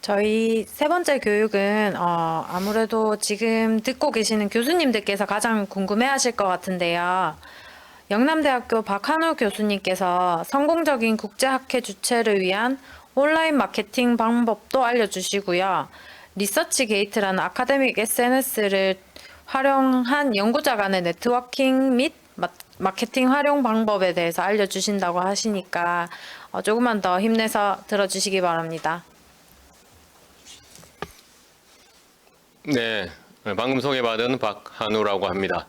저희 세 번째 교육은 아무래도 지금 듣고 계시는 교수님들께서 가장 궁금해하실 것 같은데요. 영남대학교 박한우 교수님께서 성공적인 국제학회 주최를 위한 온라인 마케팅 방법도 알려주시고요. 리서치 게이트라는 아카데믹 SNS를 활용한 연구자 간의 네트워킹 및 마케팅 활용 방법에 대해서 알려주신다고 하시니까 조금만 더 힘내서 들어주시기 바랍니다. 네, 방금 소개받은 박한우라고 합니다.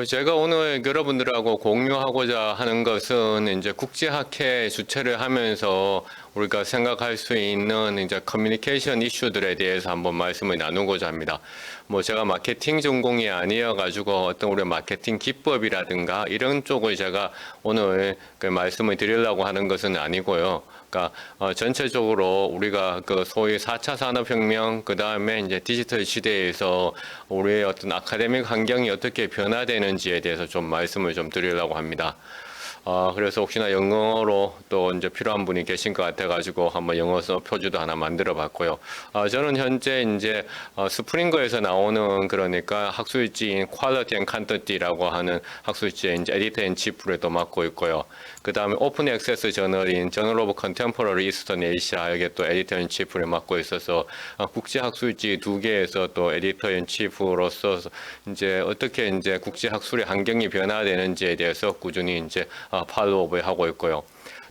제가 오늘 여러분들하고 공유하고자 하는 것은 이제 국제학회 주최를 하면서 우리가 생각할 수 있는 이제 커뮤니케이션 이슈들에 대해서 한번 말씀을 나누고자 합니다. 뭐 제가 마케팅 전공이 아니어 가지고 어떤 우리 마케팅 기법이라든가 이런 쪽을 제가 오늘 그 말씀을 드리려고 하는 것은 아니고요. 그러니까 전체적으로 우리가 그 소위 4차 산업혁명 그 다음에 이제 디지털 시대에서 우리의 어떤 아카데믹 환경이 어떻게 변화되는지에 대해서 좀 말씀을 좀 드리려고 합니다. 그래서 혹시나 영어로 또 이제 필요한 분이 계신 것 같아가지고 한번 영어 표주도 하나 만들어 봤고요. 저는 현재 이제 스프링거에서 나오는 그러니까 학술지인 퀄리티 앤 칸터티라고 하는 학술지의 이제 에디터 인 치프를 또 맡고 있고요. 그 다음에 오픈 액세스 저널인 저널 오브 컨템포러리 이스턴 에이시아에게 또 에디터 인 치프를 맡고 있어서 국제 학술지 두 개에서 또 에디터 인 치프로서 이제 어떻게 이제 국제 학술의 환경이 변화되는지에 대해서 꾸준히 이제 팔로우업을 하고 있고요.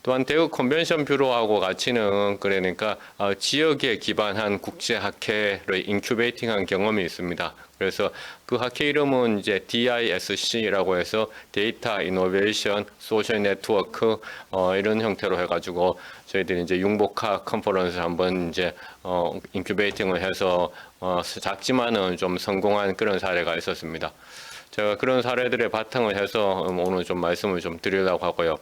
또한 대우 컨벤션 뷰로하고 같이는 그러니까 지역에 기반한 국제 학회를 인큐베이팅한 경험이 있습니다. 그래서 그 학회 이름은 이제 DISC라고 해서 데이터 이노베이션 소셜 네트워크 이런 형태로 해가지고 저희들이 이제 융복학 컨퍼런스 한번 이제 인큐베이팅을 해서 작지만은 좀 성공한 그런 사례가 있었습니다. 제가 그런 사례들의 바탕을 해서 오늘 좀 말씀을 좀 드리려고 하고요.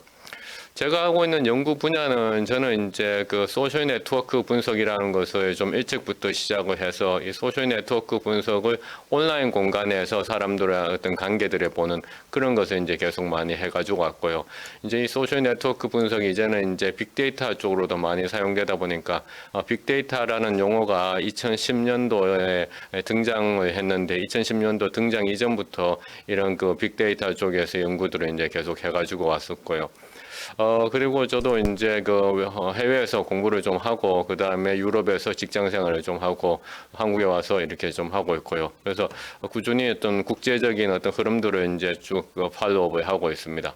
제가 하고 있는 연구 분야는 저는 이제 그 소셜 네트워크 분석이라는 것을 좀 일찍부터 시작을 해서 이 소셜 네트워크 분석을 온라인 공간에서 사람들의 어떤 관계들을 보는 그런 것을 이제 계속 많이 해가지고 왔고요. 이제 이 소셜 네트워크 분석이 이제는 이제 빅데이터 쪽으로도 많이 사용되다 보니까 빅데이터라는 용어가 2010년도에 등장을 했는데 2010년도 등장 이전부터 이런 그 빅데이터 쪽에서 연구들을 이제 계속 해가지고 왔었고요. 그리고 저도 이제 그 해외에서 공부를 좀 하고, 그 다음에 유럽에서 직장 생활을 좀 하고, 한국에 와서 이렇게 좀 하고 있고요. 그래서 꾸준히 어떤 국제적인 어떤 흐름들을 이제 쭉 팔로우업을 하고 있습니다.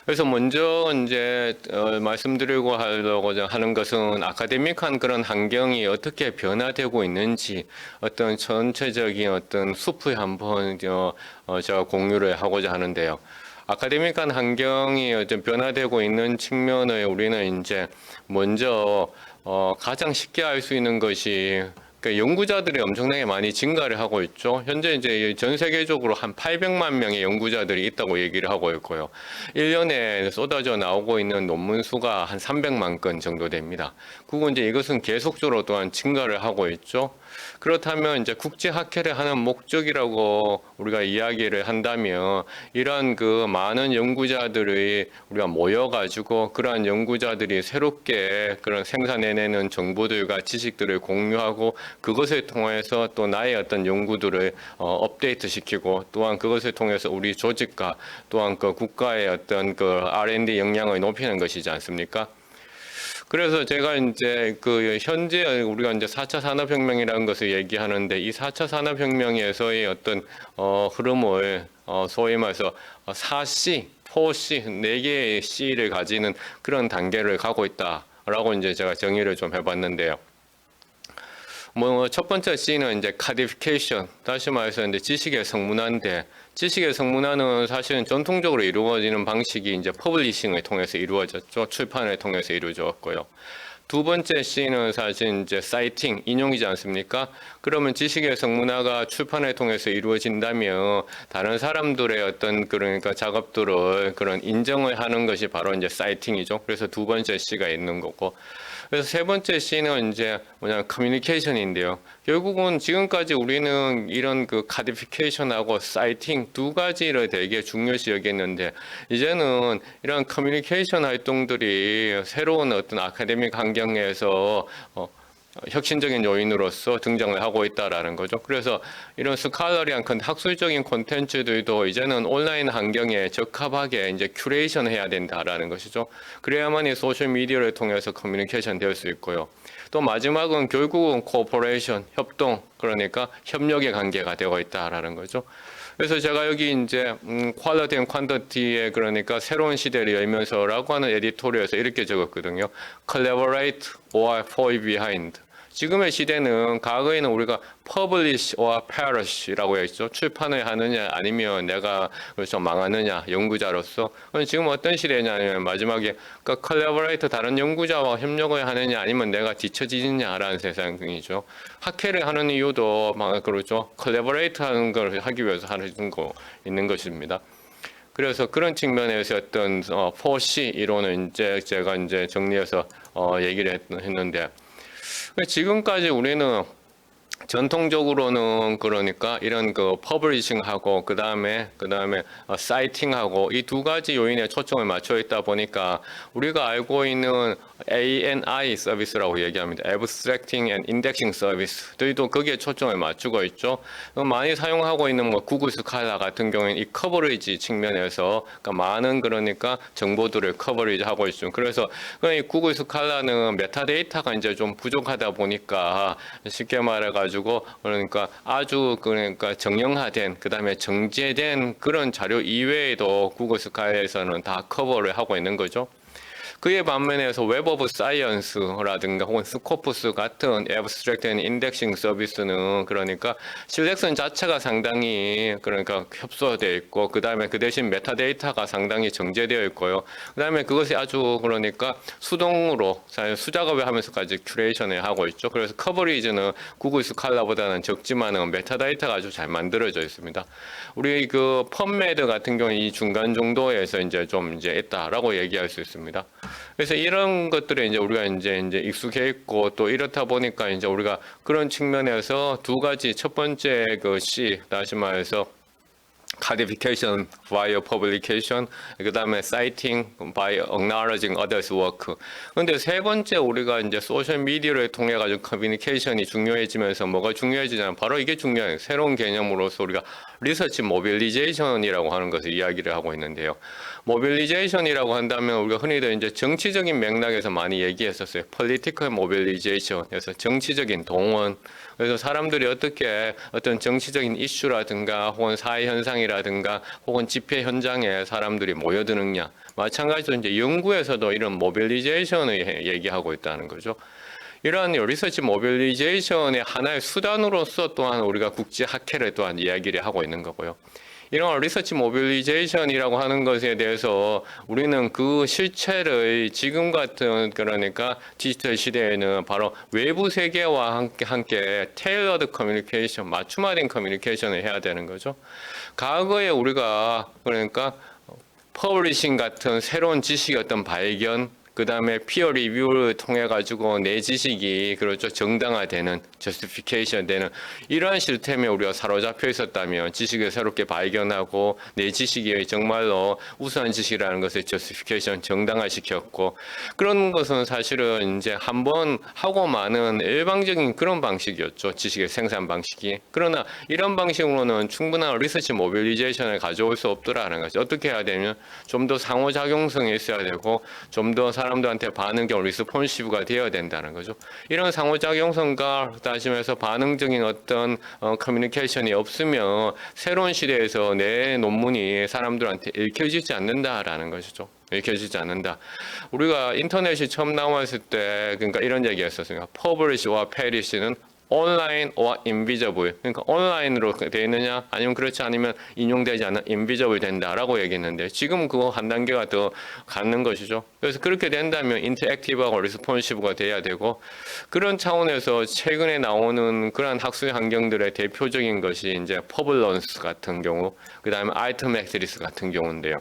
그래서 먼저 이제 말씀드리고 하려고 하는 것은 아카데믹한 그런 환경이 어떻게 변화되고 있는지 어떤 전체적인 어떤 숲을 한번 제가 공유를 하고자 하는데요. 아카데믹한 환경이 좀 변화되고 있는 측면을 우리는 이제 먼저 가장 쉽게 알 수 있는 것이 연구자들이 엄청나게 많이 증가를 하고 있죠. 현재 이제 전 세계적으로 한 800만 명의 연구자들이 있다고 얘기를 하고 있고요. 1년에 쏟아져 나오고 있는 논문 수가 한 300만 건 정도 됩니다. 그리고 이제 이것은 계속적으로 또한 증가를 하고 있죠. 그렇다면 이제 국제 학회를 하는 목적이라고 우리가 이야기를 한다면 이러한 그 많은 연구자들이 우리가 모여가지고 그러한 연구자들이 새롭게 그런 생산해내는 정보들과 지식들을 공유하고 그것을 통해서 또 나의 어떤 연구들을 업데이트 시키고 또한 그것을 통해서 우리 조직과 또한 그 국가의 어떤 그 R&D 역량을 높이는 것이지 않습니까? 그래서 제가 이제 그 현재 우리가 이제 4차 산업혁명이라는 것을 얘기하는데 이 4차 산업혁명에서의 어떤 흐름을 소위 말해서 4C, 4C, 4개의 C를 가지는 그런 단계를 가고 있다라고 이제 제가 정의를 좀 해봤는데요. 뭐 첫 번째 C는 이제 codification, 다시 말해서 이제 지식의 성문화인데 지식의 성문화는 사실은 전통적으로 이루어지는 방식이 이제 퍼블리싱을 통해서 이루어졌죠. 출판을 통해서 이루어졌고요. 두 번째 C는 사실 이제 사이팅, 인용이지 않습니까? 그러면 지식의 성문화가 출판을 통해서 이루어진다면 다른 사람들의 어떤 그러니까 작업들을 그런 인정을 하는 것이 바로 이제 사이팅이죠. 그래서 두 번째 C가 있는 거고. 그래서 세 번째 C는 이제 뭐냐면 커뮤니케이션인데요. 결국은 지금까지 우리는 이런 그 카디피케이션하고 사이팅 두 가지를 되게 중요시 여겼는데 이제는 이런 커뮤니케이션 활동들이 새로운 어떤 아카데믹 환경에서 혁신적인 요인으로서 등장을 하고 있다라는 거죠. 그래서 이런 스칼러리한 학술적인 콘텐츠들도 이제는 온라인 환경에 적합하게 이제 큐레이션 해야 된다라는 것이죠. 그래야만이 소셜 미디어를 통해서 커뮤니케이션 될 수 있고요. 또 마지막은 결국은 코퍼레이션, 협동, 그러니까 협력의 관계가 되어 있다라는 거죠. 그래서 제가 여기 이제 퀄리티 앤 퀀티티의 그러니까 새로운 시대를 열면서라고 하는 에디토리얼에서 이렇게 적었거든요. Collaborate or fall behind. 지금의 시대는 과거에는 우리가 publish or perish라고 했죠. 출판을 하느냐 아니면 내가 좀 망하느냐 연구자로서. 그럼 지금 어떤 시대냐면 마지막에 그러니까 collaborate 다른 연구자와 협력을 하느냐 아니면 내가 뒤처지느냐라는 세상이죠. 학회를 하는 이유도 막 그렇죠. collaborate 하는 걸 하기 위해서 하는 거 있는 것입니다. 그래서 그런 측면에서 어떤 4C 이론을 이제 제가 이제 정리해서 얘기를 했는데 지금까지 우리는 전통적으로는 그러니까 이런 그 퍼블리싱하고 그다음에 사이팅하고 이 두 가지 요인에 초점을 맞춰 있다 보니까 우리가 알고 있는 ANI 서비스라고 얘기합니다. Abstracting and Indexing 서비스들도 거기에 초점을 맞추고 있죠. 많이 사용하고 있는 뭐 구글 스칼라 같은 경우에는 이 커버리지 측면에서 그러니까 많은 그러니까 정보들을 커버리지 하고 있죠. 그래서 이 구글 스칼라는 메타데이터가 이제 좀 부족하다 보니까 쉽게 말해가지고 그러니까 아주 그러니까 정형화된 그다음에 정제된 그런 자료 이외에도 구글 스칼라에서는 다 커버를 하고 있는 거죠. 그에 반면에서 웹 오브 사이언스라든가 혹은 스코프스 같은 애브스트랙트 앤 인덱싱 서비스는 그러니까 실렉션 자체가 상당히 그러니까 협소되어 있고 그다음에 그 대신 메타데이터가 상당히 정제되어 있고요. 그다음에 그것이 아주 그러니까 수동으로 수작업을 하면서까지 큐레이션을 하고 있죠. 그래서 커버리지는 구글 스칼라보다는 적지만은 메타데이터가 아주 잘 만들어져 있습니다. 우리 그 펀메드 같은 경우 이 중간 정도에서 이제 좀 이제 있다라고 얘기할 수 있습니다. 그래서 이런 것들에 이제 우리가 이제 익숙해 있고 또 이렇다 보니까 이제 우리가 그런 측면에서 두 가지 첫 번째 그 C 다시 말해서 codification via publication, 그 다음에 citing by acknowledging others' work. 근데 세 번째 우리가 이제 소셜 미디어를 통해 가지고 커뮤니케이션이 중요해지면서 뭐가 중요해지냐면 바로 이게 중요해요. 새로운 개념으로서 우리가 리서치 모빌리제이션이라고 하는 것을 이야기를 하고 있는데요. 모빌리제이션이라고 한다면 우리가 흔히들 이제 정치적인 맥락에서 많이 얘기했었어요. political mobilization. 그래서 정치적인 동원. 그래서 사람들이 어떻게 어떤 정치적인 이슈라든가 혹은 사회 현상이라든가 혹은 집회 현장에 사람들이 모여드느냐. 마찬가지로 이제 연구에서도 이런 모빌리제이션을 얘기하고 있다는 거죠. 이러한 리서치 모빌리제이션의 하나의 수단으로서 또한 우리가 국제 학회를 또한 이야기를 하고 있는 거고요. 이런 리서치 모빌리제이션이라고 하는 것에 대해서 우리는 그 실체를 지금 같은 그러니까 디지털 시대에는 바로 외부 세계와 함께 테일러드 커뮤니케이션, 맞춤화된 커뮤니케이션을 해야 되는 거죠. 과거에 우리가 그러니까 퍼블리싱 같은 새로운 지식의 어떤 발견, 그 다음에 피어 리뷰를 통해 가지고 내 지식이 그렇죠 정당화되는 저스티피케이션 되는 이러한 시스템에 우리가 사로잡혀 있었다면 지식을 새롭게 발견하고 내 지식이 정말로 우수한 지식이라는 것을 저스티피케이션 정당화시켰고 그런 것은 사실은 이제 한번 하고 마는 일방적인 그런 방식이었죠. 지식의 생산 방식이. 그러나 이런 방식으로는 충분한 리서치 모빌리제이션을 가져올 수 없더라는 거죠. 어떻게 해야 되면 좀 더 상호작용성이 있어야 되고 좀 더 사람들한테 반응적 리스폰시브가 되어야 된다는 거죠. 이런 상호작용성과 다시 말해서 반응적인 어떤 커뮤니케이션이 없으면 새로운 시대에서 내 논문이 사람들한테 읽혀지지 않는다라는 것이죠. 읽혀지지 않는다. 우리가 인터넷이 처음 나왔을 때 그러니까 이런 얘기였었어요. Publish와 Perish는 온라인 or invisible. 그러니까 온라인으로 되어 있느냐 아니면 그렇지 않으면 인용되지 않는 invisible 된다라고 얘기했는데 지금 그거 한 단계가 더 가는 것이죠. 그래서 그렇게 된다면 인터랙티브하고 리스폰시브가 돼야 되고 그런 차원에서 최근에 나오는 그러한 학술 환경들의 대표적인 것이 이제 퍼블런스 같은 경우 그다음에 아이템 액트리스 같은 경우인데요.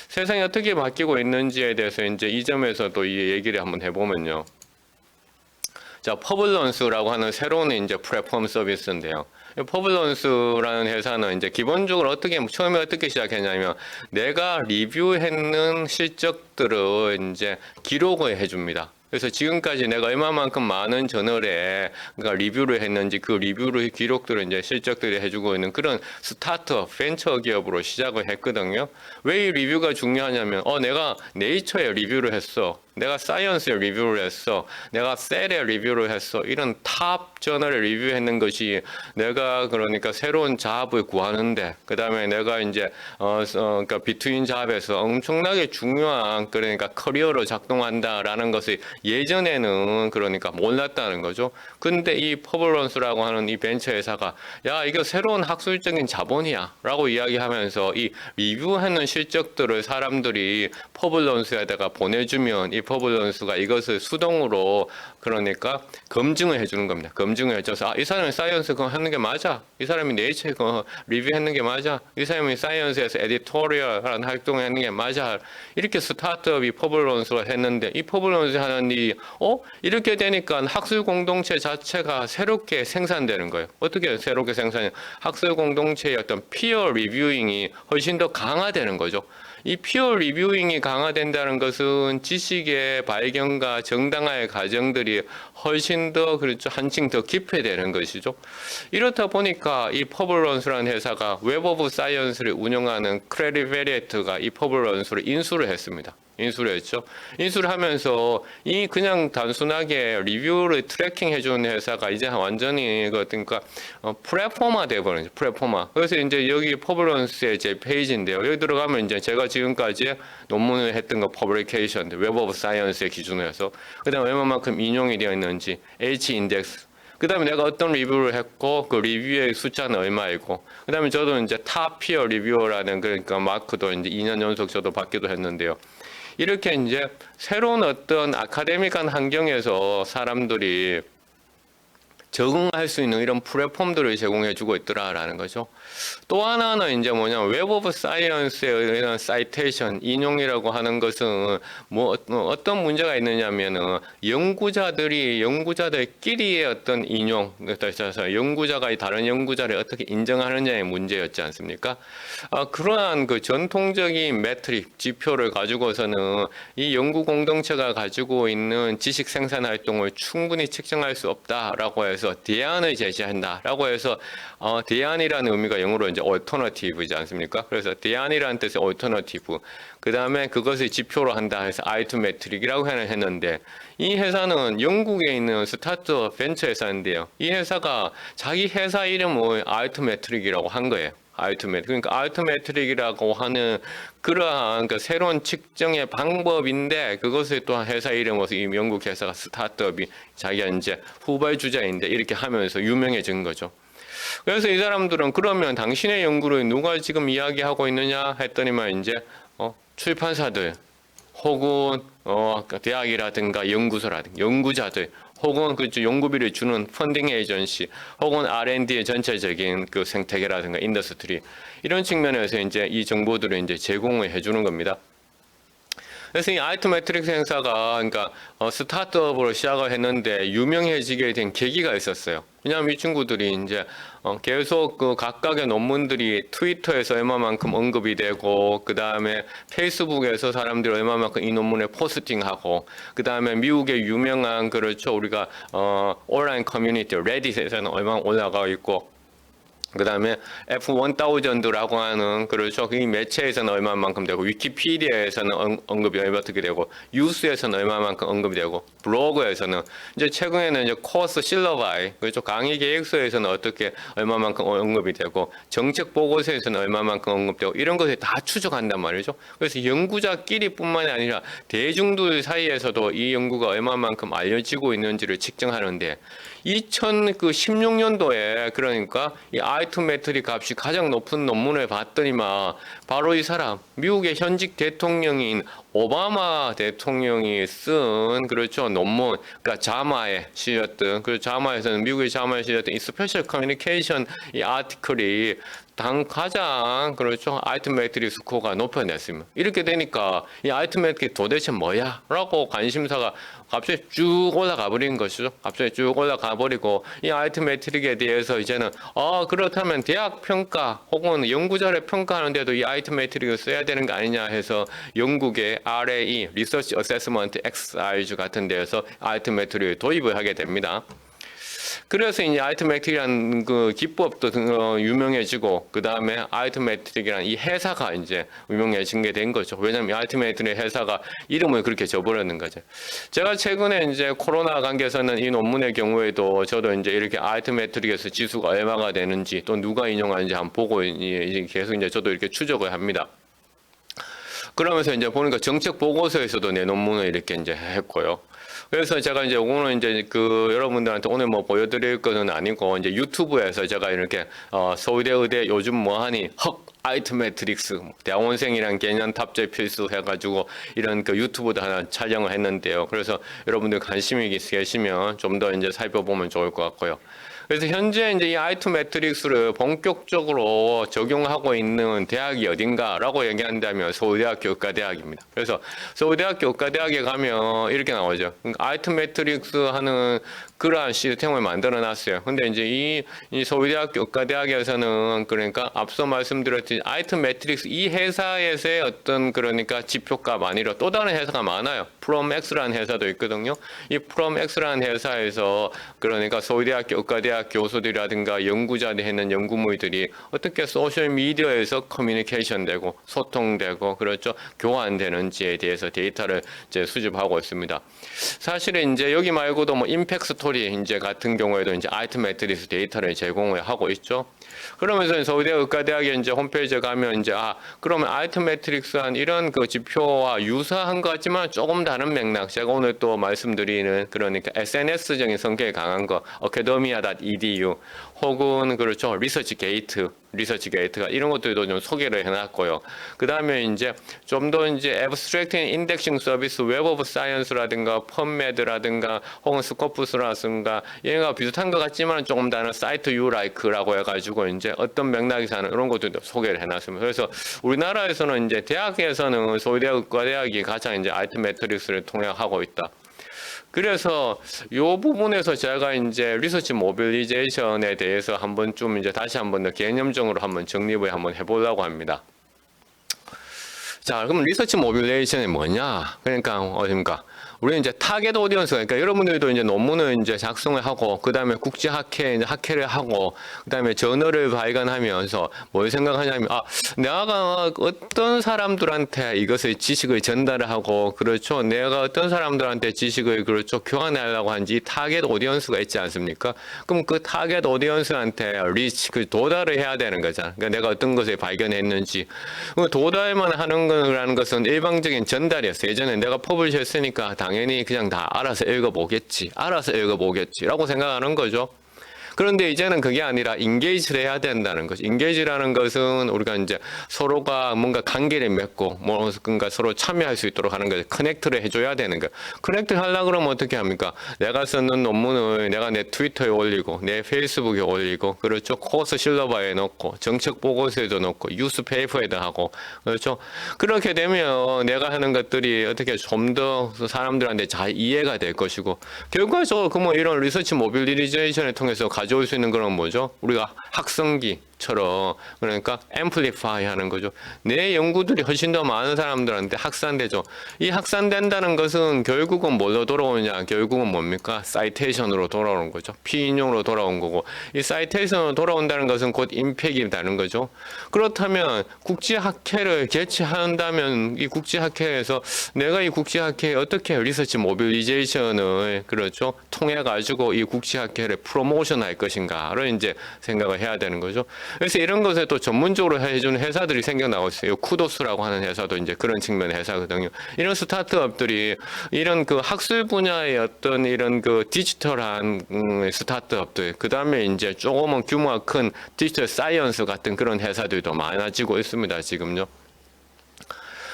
세상이 어떻게 바뀌고 있는지에 대해서 이제 이 점에서도 이 얘기를 한번 해보면요. 자, 퍼블런스라고 하는 새로운 이제 플랫폼 서비스인데요. 이 퍼블런스라는 회사는 이제 기본적으로 처음에 어떻게 시작했냐면 내가 리뷰했는 실적들을 이제 기록을 해줍니다. 그래서 지금까지 내가 얼마만큼 많은 저널에 그러니까 리뷰를 했는지 그 리뷰를 기록들을 이제 실적들을 해주고 있는 그런 스타트업, 벤처 기업으로 시작을 했거든요. 왜 이 리뷰가 중요하냐면, 내가 네이처에 리뷰를 했어. 내가 사이언스에 리뷰를 했어. 내가 셀에 리뷰를 했어. 이런 탑 저널에 리뷰했는 것이 내가 그러니까 새로운 잡을 구하는데, 그 다음에 내가 이제, 그러니까 비트윈 잡에서 엄청나게 중요한 그러니까 커리어로 작동한다라는 것을 예전에는 그러니까 몰랐다는 거죠. 근데 이 퍼블런스라고 하는 이 벤처 회사가 야, 이거 새로운 학술적인 자본이야 라고 이야기하면서 이 리뷰하는 실적들을 사람들이 퍼블런스에다가 보내주면 이 퍼블런스가 이것을 수동으로 그러니까 검증을 해주는 겁니다. 검증을 해줘서 이 사람이 사이언스 그거 하는 게 맞아. 이 사람이 네이처에 그거 리뷰했는 게 맞아. 이 사람이 사이언스에서 에디토리얼한 활동을 하는 게 맞아. 이렇게 스타트업이 퍼블런스가 했는데 이 퍼블런스 하는 일이 이렇게 되니까 학술 공동체 자체가 새롭게 생산되는 거예요. 어떻게 새롭게 생산해요? 학술 공동체의 어떤 피어 리뷰잉이 훨씬 더 강화되는 거죠. 이 피어 리뷰잉이 강화된다는 것은 지식의 발견과 정당화의 과정들이 훨씬 더 그렇죠 한층 더 깊어지는 것이죠. 이렇다 보니까 이 퍼블런스라는 회사가 웹 오브 사이언스를 운영하는 크레디베리에트가 이 퍼블런스를 인수를 했습니다. 인수를 했죠. 인수를 하면서 이 그냥 단순하게 리뷰를 트래킹 해주는 회사가 이제 완전히 그러니까 플랫폼화 돼버린 거죠. 플랫폼화. 그래서 이제 여기 퍼블런스의 제 페이지인데요. 여기 들어가면 이제 제가 지금까지 논문을 했던 거 퍼블리케이션, 웹 오브 사이언스의 기준으로 해서 그다음에 얼마만큼 인용이 되어 있는지, H 인덱스. 그 다음에 내가 어떤 리뷰를 했고, 그 리뷰의 숫자는 얼마이고, 그 다음에 저도 이제 탑 피어 리뷰어라는 그러니까 마크도 이제 2년 연속 저도 받기도 했는데요. 이렇게 이제 새로운 어떤 아카데믹한 환경에서 사람들이 적응할 수 있는 이런 플랫폼들을 제공해 주고 있더라라는 거죠. 또 하나는 이제 뭐냐면 웹 오브 사이언스의 이런 사이테이션, 인용이라고 하는 것은 뭐 어떤 문제가 있느냐면은 연구자들끼리의 어떤 인용, 그래서 연구자가 다른 연구자를 어떻게 인정하느냐의 문제였지 않습니까? 그러한 그 전통적인 매트릭, 지표를 가지고서는 이 연구 공동체가 가지고 있는 지식 생산 활동을 충분히 측정할 수 없다라고 해서 대안을 제시한다라고 해서 대안이라는 의미가 영어로 이제 alternative이지 않습니까? 그래서 대안이라는 뜻의 alternative. 그 다음에 그것을 지표로 한다 해서 아이투메트릭이라고 했는데 이 회사는 영국에 있는 스타트업 벤처 회사인데요. 이 회사가 자기 회사 이름을 아이투메트릭이라고 한 거예요. 그러니까 알트메트릭이라고 하는 그러한 그 새로운 측정의 방법인데 그것을 또 회사 이름으로 이 영국 회사가 스타트업이 자기가 이제 후발주자인데 이렇게 하면서 유명해진 거죠. 그래서 이 사람들은 그러면 당신의 연구를 누가 지금 이야기하고 있느냐 했더니만 이제 출판사들 혹은 대학이라든가 연구소라든가 연구자들 혹은 그 연구비를 주는 펀딩 에이전시, 혹은 R&D의 전체적인 그 생태계라든가 인더스트리 이런 측면에서 이제 이 정보들을 이제 제공을 해주는 겁니다. 그래서 이 아이투메트릭스 행사가 그러니까 스타트업으로 시작을 했는데 유명해지게 된 계기가 있었어요. 왜냐하면 이 친구들이 이제 계속 그 각각의 논문들이 트위터에서 얼마만큼 언급이 되고 그 다음에 페이스북에서 사람들이 얼마만큼 이 논문에 포스팅하고 그 다음에 미국의 유명한 그렇죠 우리가 온라인 커뮤니티 레딧에서는 얼마나 올라가 있고 그 다음에 F1000라고 하는 그렇죠 이 매체에서는 얼마만큼 되고 위키피디아에서는 언급이 어떻게 되고 뉴스에서는 얼마만큼 언급이 되고 블로그에서는 이제 최근에는 이제 코스 실러바이 그렇죠 강의 계획서에서는 어떻게 얼마만큼 언급이 되고 정책 보고서에서는 얼마만큼 언급되고 이런 것을 다 추적한단 말이죠. 그래서 연구자끼리뿐만이 아니라 대중들 사이에서도 이 연구가 얼마만큼 알려지고 있는지를 측정하는데 2016년도에 그러니까 이 아이투메트릭 값이 가장 높은 논문을 봤더니만 바로 이 사람 미국의 현직 대통령인 오바마 대통령이 쓴 그렇죠 논문 그러니까 자마에 실렸던 그 자마에서는 미국의 자마에 실렸던 이 스페셜 커뮤니케이션 이 아티클이 가장 그렇죠 아이트메트릭 스코어가 높여냈습니다. 이렇게 되니까 이 아이트메트릭 도대체 뭐야?라고 관심사가 갑자기 쭉 올라가 버린 것이죠. 갑자기 쭉 올라가 버리고 이 아이트메트릭에 대해서 이제는 그렇다면 대학 평가 혹은 연구자를 평가하는데도 이 아이트메트릭을 써야 되는 거 아니냐 해서 영국의 RAE (Research Assessment Exercise) 같은 데에서 아이트메트릭을 도입을 하게 됩니다. 그래서 이제 아이트메트릭이라는 그 기법도 유명해지고 그 다음에 아이트메트릭이라는 이 회사가 이제 유명해진 게 된 거죠. 왜냐하면 아이트메트릭 회사가 이름을 그렇게 줘버렸는 거죠. 제가 최근에 이제 코로나 관계에서는 이 논문의 경우에도 저도 이제 이렇게 아이트메트릭에서 지수가 얼마가 되는지 또 누가 인용하는지 한번 보고 이제 계속 이제 저도 이렇게 추적을 합니다. 그러면서 이제 보니까 정책 보고서에서도 내 논문을 이렇게 이제 했고요. 그래서 제가 이제 오늘 이제 그 여러분들한테 오늘 뭐 보여드릴 것은 아니고 이제 유튜브에서 제가 이렇게 서울대 의대 요즘 뭐하니 아이트메트릭스 대학원생이란 개념 탑재 필수 해가지고 이런 그 유튜브도 하나 촬영을 했는데요. 그래서 여러분들 관심이 계시면 좀 더 이제 살펴보면 좋을 것 같고요. 그래서 현재 이제 이 아이트메트릭스를 본격적으로 적용하고 있는 대학이 어딘가라고 얘기한다면 서울대학교 의과대학입니다. 그래서 서울대학교 의과대학에 가면 이렇게 나오죠. 아이트메트릭스 하는 그러한 시스템을 만들어 놨어요. 근데 이제 이 서울대학교 의과대학에서는 그러니까 앞서 말씀드렸듯이 아이트메트릭스 이 회사에서의 어떤 그러니까 지표값 아니라 또 다른 회사가 많아요. 프롬엑스라는 회사도 있거든요. 이 프롬엑스라는 회사에서 그러니까 서울대학교 의과대학 교수들이라든가 연구자들이 했는 연구물들이 어떻게 소셜 미디어에서 커뮤니케이션 되고 소통되고 그렇죠 교환되는지에 대해서 데이터를 이제 수집하고 있습니다. 사실은 이제 여기 말고도 뭐 임팩트 스토리 이제 같은 경우에도 이제 아이트메트릭스 데이터를 제공을 하고 있죠. 그러면서 서울대 의과대학의 이제 홈페이지에 가면 이제 그러면 아이트메트릭스한 이런 그 지표와 유사한 것 같지만 조금 다른 맥락 제가 오늘 또 말씀드리는 그러니까 SNS적인 성격이 강한 거 academia.edu 혹은 그렇죠 리서치게이트가 이런 것들도 좀 소개를 해놨고요. 그 다음에 이제 좀 더 이제 Abstract Indexing Service, Web of Science라든가 PubMed라든가 혹은 스코프스라든가 얘가 비슷한 것 같지만 조금 다른 사이트 YouLike라고 해가지고 이제 어떤 맥락에서 하는 이런 것들도 소개를 해놨습니다. 그래서 우리나라에서는 이제 대학에서는 서울대 의과대학이 가장 이제 아이트메트릭스를 통역하고 있다. 그래서 이 부분에서 제가 이제 리서치 모빌리제이션에 대해서 한번 좀 이제 다시 한번 더 개념적으로 한번 정립을 한번 해보려고 합니다. 자, 그럼 리서치 모빌리제이션이 뭐냐? 그러니까 어딥니까? 우리는 이제 타겟 오디언스, 그러니까 여러분들도 이제 논문을 이제 작성을 하고, 그 다음에 국제 학회를 하고, 그 다음에 저널을 발간하면서 뭘 생각하냐면, 내가 어떤 사람들한테 이것을 지식을 전달을 하고, 그렇죠. 내가 어떤 사람들한테 지식을 그렇죠. 교환하려고 하는지 타겟 오디언스가 있지 않습니까? 그럼 그 타겟 오디언스한테 그 도달을 해야 되는 거잖아. 그러니까 내가 어떤 것을 발견했는지. 도달만 하는 거라는 것은 일방적인 전달이었어요. 예전에 내가 퍼블리셔 했으니까 당연히 그냥 다 알아서 읽어보겠지라고 생각하는 거죠. 그런데 이제는 그게 아니라 인게이지를 해야 된다는 거죠. 인게이지라는 것은 우리가 이제 서로가 뭔가 관계를 맺고 뭔가 서로 참여할 수 있도록 하는 거죠. 커넥트를 해줘야 되는 거예요. 커넥트 하려고 그러면 어떻게 합니까? 내가 쓰는 논문을 내가 내 트위터에 올리고 내 페이스북에 올리고 그렇죠. 코스 실러바에 넣고 정책 보고서에도 넣고 뉴스페이퍼에도 하고 그렇죠. 그렇게 되면 내가 하는 것들이 어떻게 좀 더 사람들한테 잘 이해가 될 것이고 결과적으로 그러면 이런 리서치 모빌리제이션을 통해서 가져올 수 있는 건 뭐죠? 우리가 학성기처럼 그러니까 앰플리파이 하는 거죠. 내 연구들이 훨씬 더 많은 사람들한테 확산되죠. 이 확산된다는 것은 결국은 뭘로 돌아오느냐? 결국은 뭡니까? 사이테이션으로 돌아오는 거죠. 피인용으로 돌아온 거고 이 사이테이션으로 돌아온다는 것은 곧 임팩이라는 거죠. 그렇다면 국제학회를 개최한다면 이 국제학회에서 내가 이 국제학회에 어떻게 리서치 모빌리제이션을 그렇죠 통해 가지고 이 국제학회를 프로모션할 것인가를 이제 생각을 해야 되는 거죠. 그래서 이런 것에 또 전문적으로 해주는 회사들이 생겨나고 있어요. 쿠도스라고 하는 회사도 이제 그런 측면의 회사거든요. 이런 스타트업들이 이런 그 학술 분야의 어떤 이런 그 디지털한 스타트업들, 그 다음에 이제 조금은 규모가 큰 디지털 사이언스 같은 그런 회사들도 많아지고 있습니다. 지금요.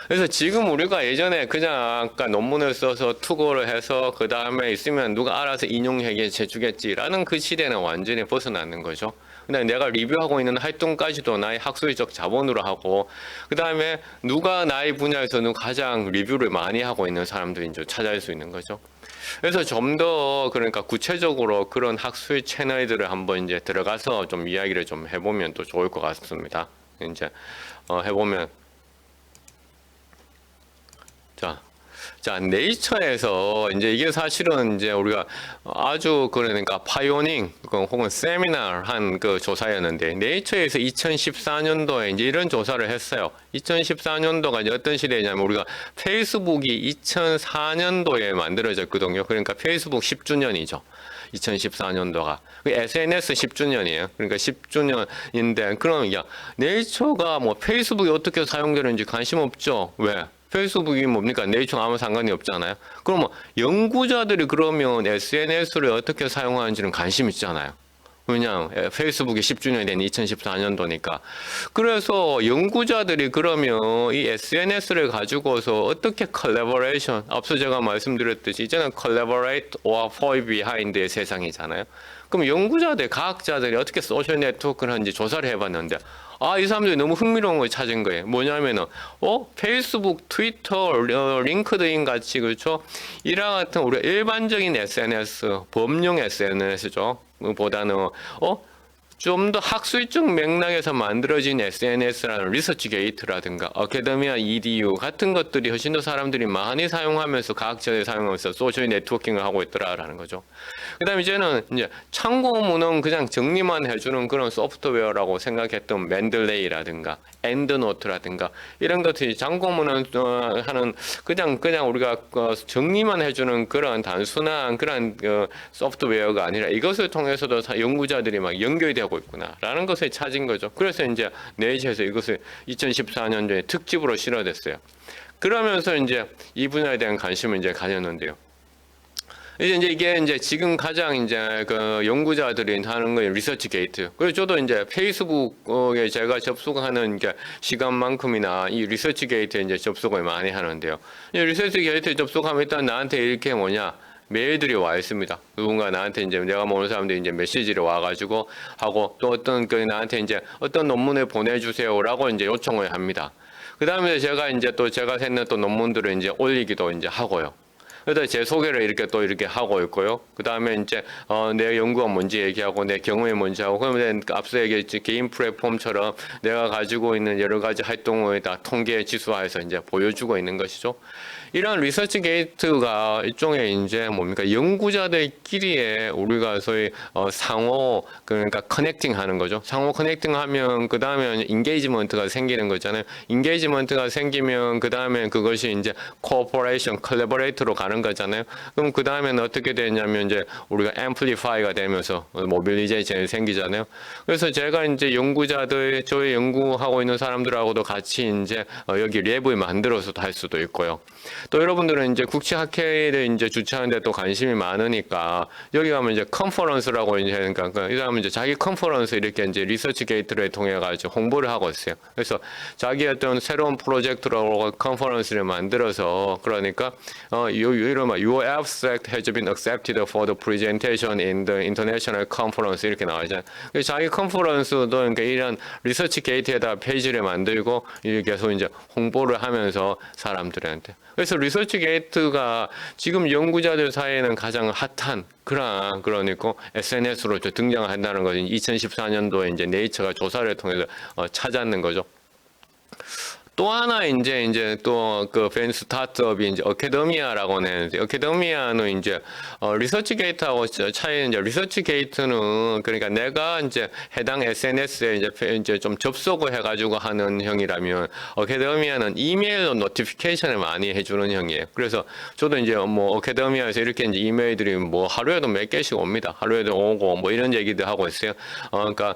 그래서 지금 우리가 예전에 그냥 아까 논문을 써서 투고를 해서 그 다음에 있으면 누가 알아서 인용해 주겠지라는 그 시대는 완전히 벗어나는 거죠. 그다음에 내가 리뷰하고 있는 활동까지도 나의 학술적 자본으로 하고, 그다음에 누가 나의 분야에서 가장 리뷰를 많이 하고 있는 사람들이 이제 찾아낼 수 있는 거죠. 그래서 좀 더 그러니까 구체적으로 그런 학술 채널들을 한번 이제 들어가서 좀 이야기를 좀 해보면 또 좋을 것 같습니다. 이제 해보면 네이처에서 이제 이게 사실은 이제 우리가 아주 그러니까 파이오닝 혹은 세미나 한 그 조사였는데, 네이처에서 2014년도에 이제 이런 조사를 했어요. 2014년도가 이제 어떤 시대냐면 우리가 페이스북이 2004년도에 만들어졌거든요. 그러니까 페이스북 10주년이죠. 2014년도가 SNS 10주년이에요. 그러니까 10주년인데, 그럼 야 네이처가 뭐 페이스북이 어떻게 사용되는지 관심 없죠? 왜? 페이스북이 뭡니까? 네이처랑 아무 상관이 없잖아요. 그럼 뭐 연구자들이 그러면 SNS를 어떻게 사용하는지는 관심 있잖아요. 왜냐하면 페이스북이 10주년이 된 2014년도니까. 그래서 연구자들이 그러면 이 SNS를 가지고서 어떻게 컬래버레이션, 앞서 제가 말씀드렸듯이 이제는 collaborate or fall behind의 세상이잖아요. 그럼 연구자들, 과학자들이 어떻게 소셜 네트워크를 하는지 조사를 해봤는데, 이 사람들이 너무 흥미로운 걸 찾은 거예요. 뭐냐면은, 페이스북, 트위터, 링크드인 같이, 그렇죠? 이와 같은 우리 일반적인 SNS, 범용 SNS죠. 보다는, 좀 더 학술적 맥락에서 만들어진 SNS라는 리서치 게이트라든가 어카데미아 EDU 같은 것들이 훨씬 더 사람들이 많이 사용하면서 과학자들이 사용하면서 소셜 네트워킹을 하고 있더라라는 거죠. 그다음에 이제는 이제 참고문은 그냥 정리만 해주는 그런 소프트웨어라고 생각했던 맨들레이라든가 엔드노트라든가 이런 것들이 참고문은 하는 그냥 우리가 정리만 해주는 그런 단순한 그런 소프트웨어가 아니라 이것을 통해서도 연구자들이 막 연결이 되고 있구나라는 것을 찾은 거죠. 그래서 이제 네이처에서 이것을 2014년도에 특집으로 실어댔어요. 그러면서 이제 이 분야에 대한 관심을 이제 가졌는데요. 이제 이게 이제 지금 가장 이제 그 연구자들이 하는 거예요. 리서치 게이트. 그래서 저도 이제 페이스북에 제가 접속하는 시간만큼이나 이 리서치 게이트에 이제 접속을 많이 하는데요. 이 리서치 게이트에 접속하면 일단 나한테 이렇게 메일들이 와 있습니다. 누군가 나한테 이제 내가 모르는 사람들이 이제 메시지를 와가지고 하고 또 어떤 나한테 이제 어떤 논문을 보내주세요라고 이제 요청을 합니다. 그 다음에 제가 이제 또 제가 했는 또 논문들을 이제 올리기도 이제 하고요. 그래서 제 소개를 이렇게 하고 있고요. 그 다음에 이제 내 연구가 뭔지 얘기하고 내 경험이 뭔지 하고, 그러면 앞서 얘기했지 개인 플랫폼처럼 내가 가지고 있는 여러 가지 활동을 다 통계 지수화해서 이제 보여주고 있는 것이죠. 이런 리서치 게이트가 일종의 이제 뭡니까 연구자들끼리의 우리가 소위 상호 그러니까 커넥팅 하는 거죠. 상호 커넥팅 하면 그 다음에 인게이지먼트가 생기는 거잖아요. 인게이지먼트가 생기면 그 다음에 그것이 이제 코퍼레이션, 컬래버레이터로 가는 거잖아요. 그럼 그 다음에는 어떻게 되냐면 이제 우리가 앰플리파이가 되면서 모빌리제이션이 생기잖아요. 그래서 제가 이제 연구자들, 저희 연구하고 있는 사람들하고도 같이 이제 여기 랩을 만들어서도 할 수도 있고요. 또 여러분들은 이제 국제학회를 이제 주최하는데 또 관심이 많으니까 여기 가면 이제 컨퍼런스라고 이제 그러니까 이 사람은 이제 자기 컨퍼런스 이렇게 이제 리서치 게이트를 통해 가지고 홍보를 하고 있어요. 그래서 자기 어떤 새로운 프로젝트로 컨퍼런스를 만들어서 그러니까 이런 Your abstract has been accepted for the presentation in the international conference 이렇게 나와있잖아요. 자기 컨퍼런스도 그러니까 이런 리서치 게이트에다 페이지를 만들고 이렇게 계속 이제 홍보를 하면서 사람들한테. 그래서 리서치 게이트가 지금 연구자들 사이에는 가장 핫한 그러니까 SNS로 등장한다는 것은 2014년도에 이제 네이처가 조사를 통해서 찾았는 거죠. 또 하나 이제 또 그 벤 스타트업이 이제 어카데미아라고 하는데, 어카데미아는 이제 리서치 게이트하고 차이는 이제 리서치 게이트는 그러니까 내가 이제 해당 SNS에 이제 좀 접속을 해가지고 하는 형이라면 어카데미아는 이메일로 노티피케이션을 많이 해주는 형이에요. 그래서 저도 이제 어카데미아에서 이렇게 이제 이메일들이 하루에도 몇 개씩 옵니다. 하루에도 오고 이런 얘기도 하고 있어요. 그러니까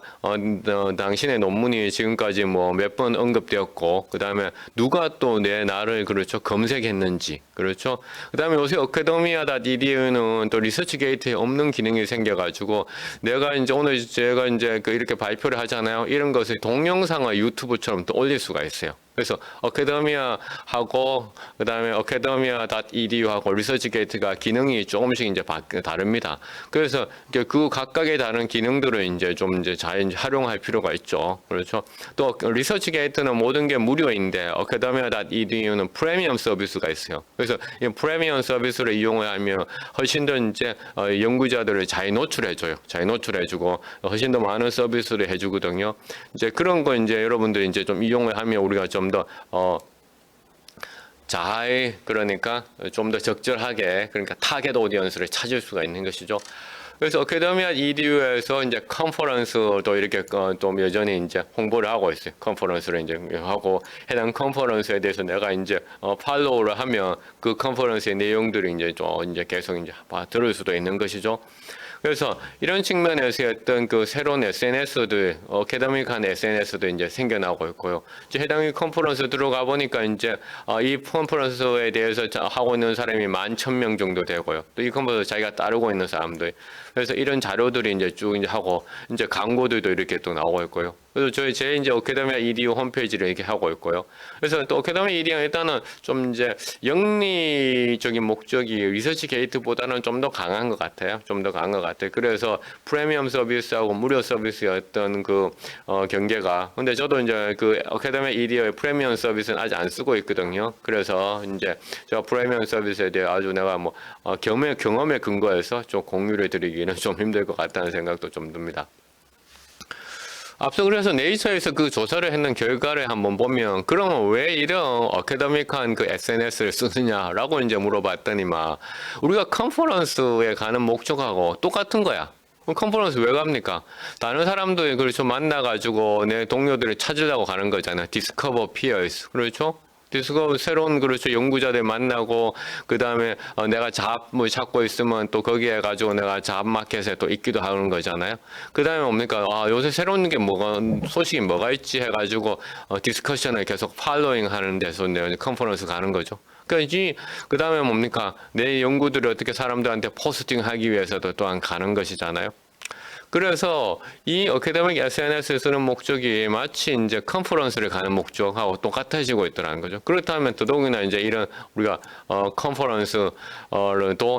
당신의 논문이 지금까지 몇 번 언급되었고 그다음에 누가 또 내 나를 그렇죠 검색했는지 그렇죠. 그다음에 요새 academia.edu는 또 리서치 게이트에 없는 기능이 생겨가지고 내가 이제 오늘 제가 이제 이렇게 발표를 하잖아요. 이런 것을 동영상과 유튜브처럼 또 올릴 수가 있어요. 그래서 어카데미아하고 그다음에 academia.edu하고 리서치게이트가 기능이 조금씩 이제 다릅니다. 그래서 그 각각의 다른 기능들을 이제 좀 이제 잘 활용할 필요가 있죠. 그렇죠. 또 리서치게이트는 모든 게 무료인데 academia.edu는 프리미엄 서비스가 있어요. 그래서 이 프리미엄 서비스를 이용을 하면 훨씬 더 이제 연구자들을 잘 노출해줘요. 잘 노출해주고 훨씬 더 많은 서비스를 해주거든요. 이제 그런 거 이제 여러분들이 이제 좀 이용을 하면 우리가 좀 더 잘 그러니까 좀 더 적절하게 그러니까 타겟 오디언스를 찾을 수가 있는 것이죠. 그래서 어카데미아 EDU에서 이제 컨퍼런스도 이렇게 또 여전히 이제 홍보를 하고 있어요. 컨퍼런스를 이제 하고 해당 컨퍼런스에 대해서 내가 이제 팔로우를 하면 그 컨퍼런스의 내용들이 이제 좀 이제 계속 이제 들을 수도 있는 것이죠. 그래서 이런 측면에서 어떤 그 새로운 SNS들, 어카데믹한 SNS도 이제 생겨나고 있고요. 이제 해당 컨퍼런스 들어가 보니까 이제 이 컨퍼런스에 대해서 하고 있는 사람이 11,000명 정도 되고요. 또 이 컨퍼런스 자기가 따르고 있는 사람들. 그래서 이런 자료들이 이제 쭉 이제 하고 이제 광고들도 이렇게 또 나오고 있고요. 그래서 제 이제 어카데미아 EDU 홈페이지를 이렇게 하고 있고요. 그래서 또 어카데미아 EDU는 일단은 좀 이제 영리적인 목적이 리서치 게이트보다는 좀 더 강한 것 같아요. 좀 더 강한 것 같아요. 그래서 프리미엄 서비스하고 무료 서비스의 어떤 그 경계가. 근데 저도 이제 그 어카데미아 EDU의 프리미엄 서비스는 아직 안 쓰고 있거든요. 그래서 이제 제가 프리미엄 서비스에 대해 아주 내가 뭐 경험에 근거해서 좀 공유를 드리기는 좀 힘들 것 같다는 생각도 좀 듭니다. 앞서 그래서 네이처에서 그 조사를 했는 결과를 한번 보면 그러면 왜 이런 어카데믹한 그 SNS를 쓰느냐라고 이제 물어봤더니만 우리가 컨퍼런스에 가는 목적하고 똑같은 거야. 그럼 컨퍼런스 왜 갑니까? 다른 사람들 그렇죠 만나가지고 내 동료들을 찾으려고 가는 거잖아요. 디스커버 피어스 그렇죠? 디스커버 새로운 그렇죠 연구자들 만나고 그 다음에 내가 잡을 찾고 있으면 또 거기에 가지고 내가 잡 마켓에 또 있기도 하는 거잖아요. 그 다음에 뭡니까? 요새 새로운 게 소식이 뭐가 있지 해가지고 디스커션을 계속 팔로잉 하는 데서 내가 컨퍼런스 가는 거죠. 그 다음에 뭡니까? 내 연구들을 어떻게 사람들한테 포스팅하기 위해서도 또한 가는 것이잖아요. 그래서 이 어카데믹 SNS를 쓰는 목적이 마치 이제 컨퍼런스를 가는 목적하고 똑같아지고 있더라는 거죠. 그렇다면 더더욱이나 이제 이런 우리가 컨퍼런스도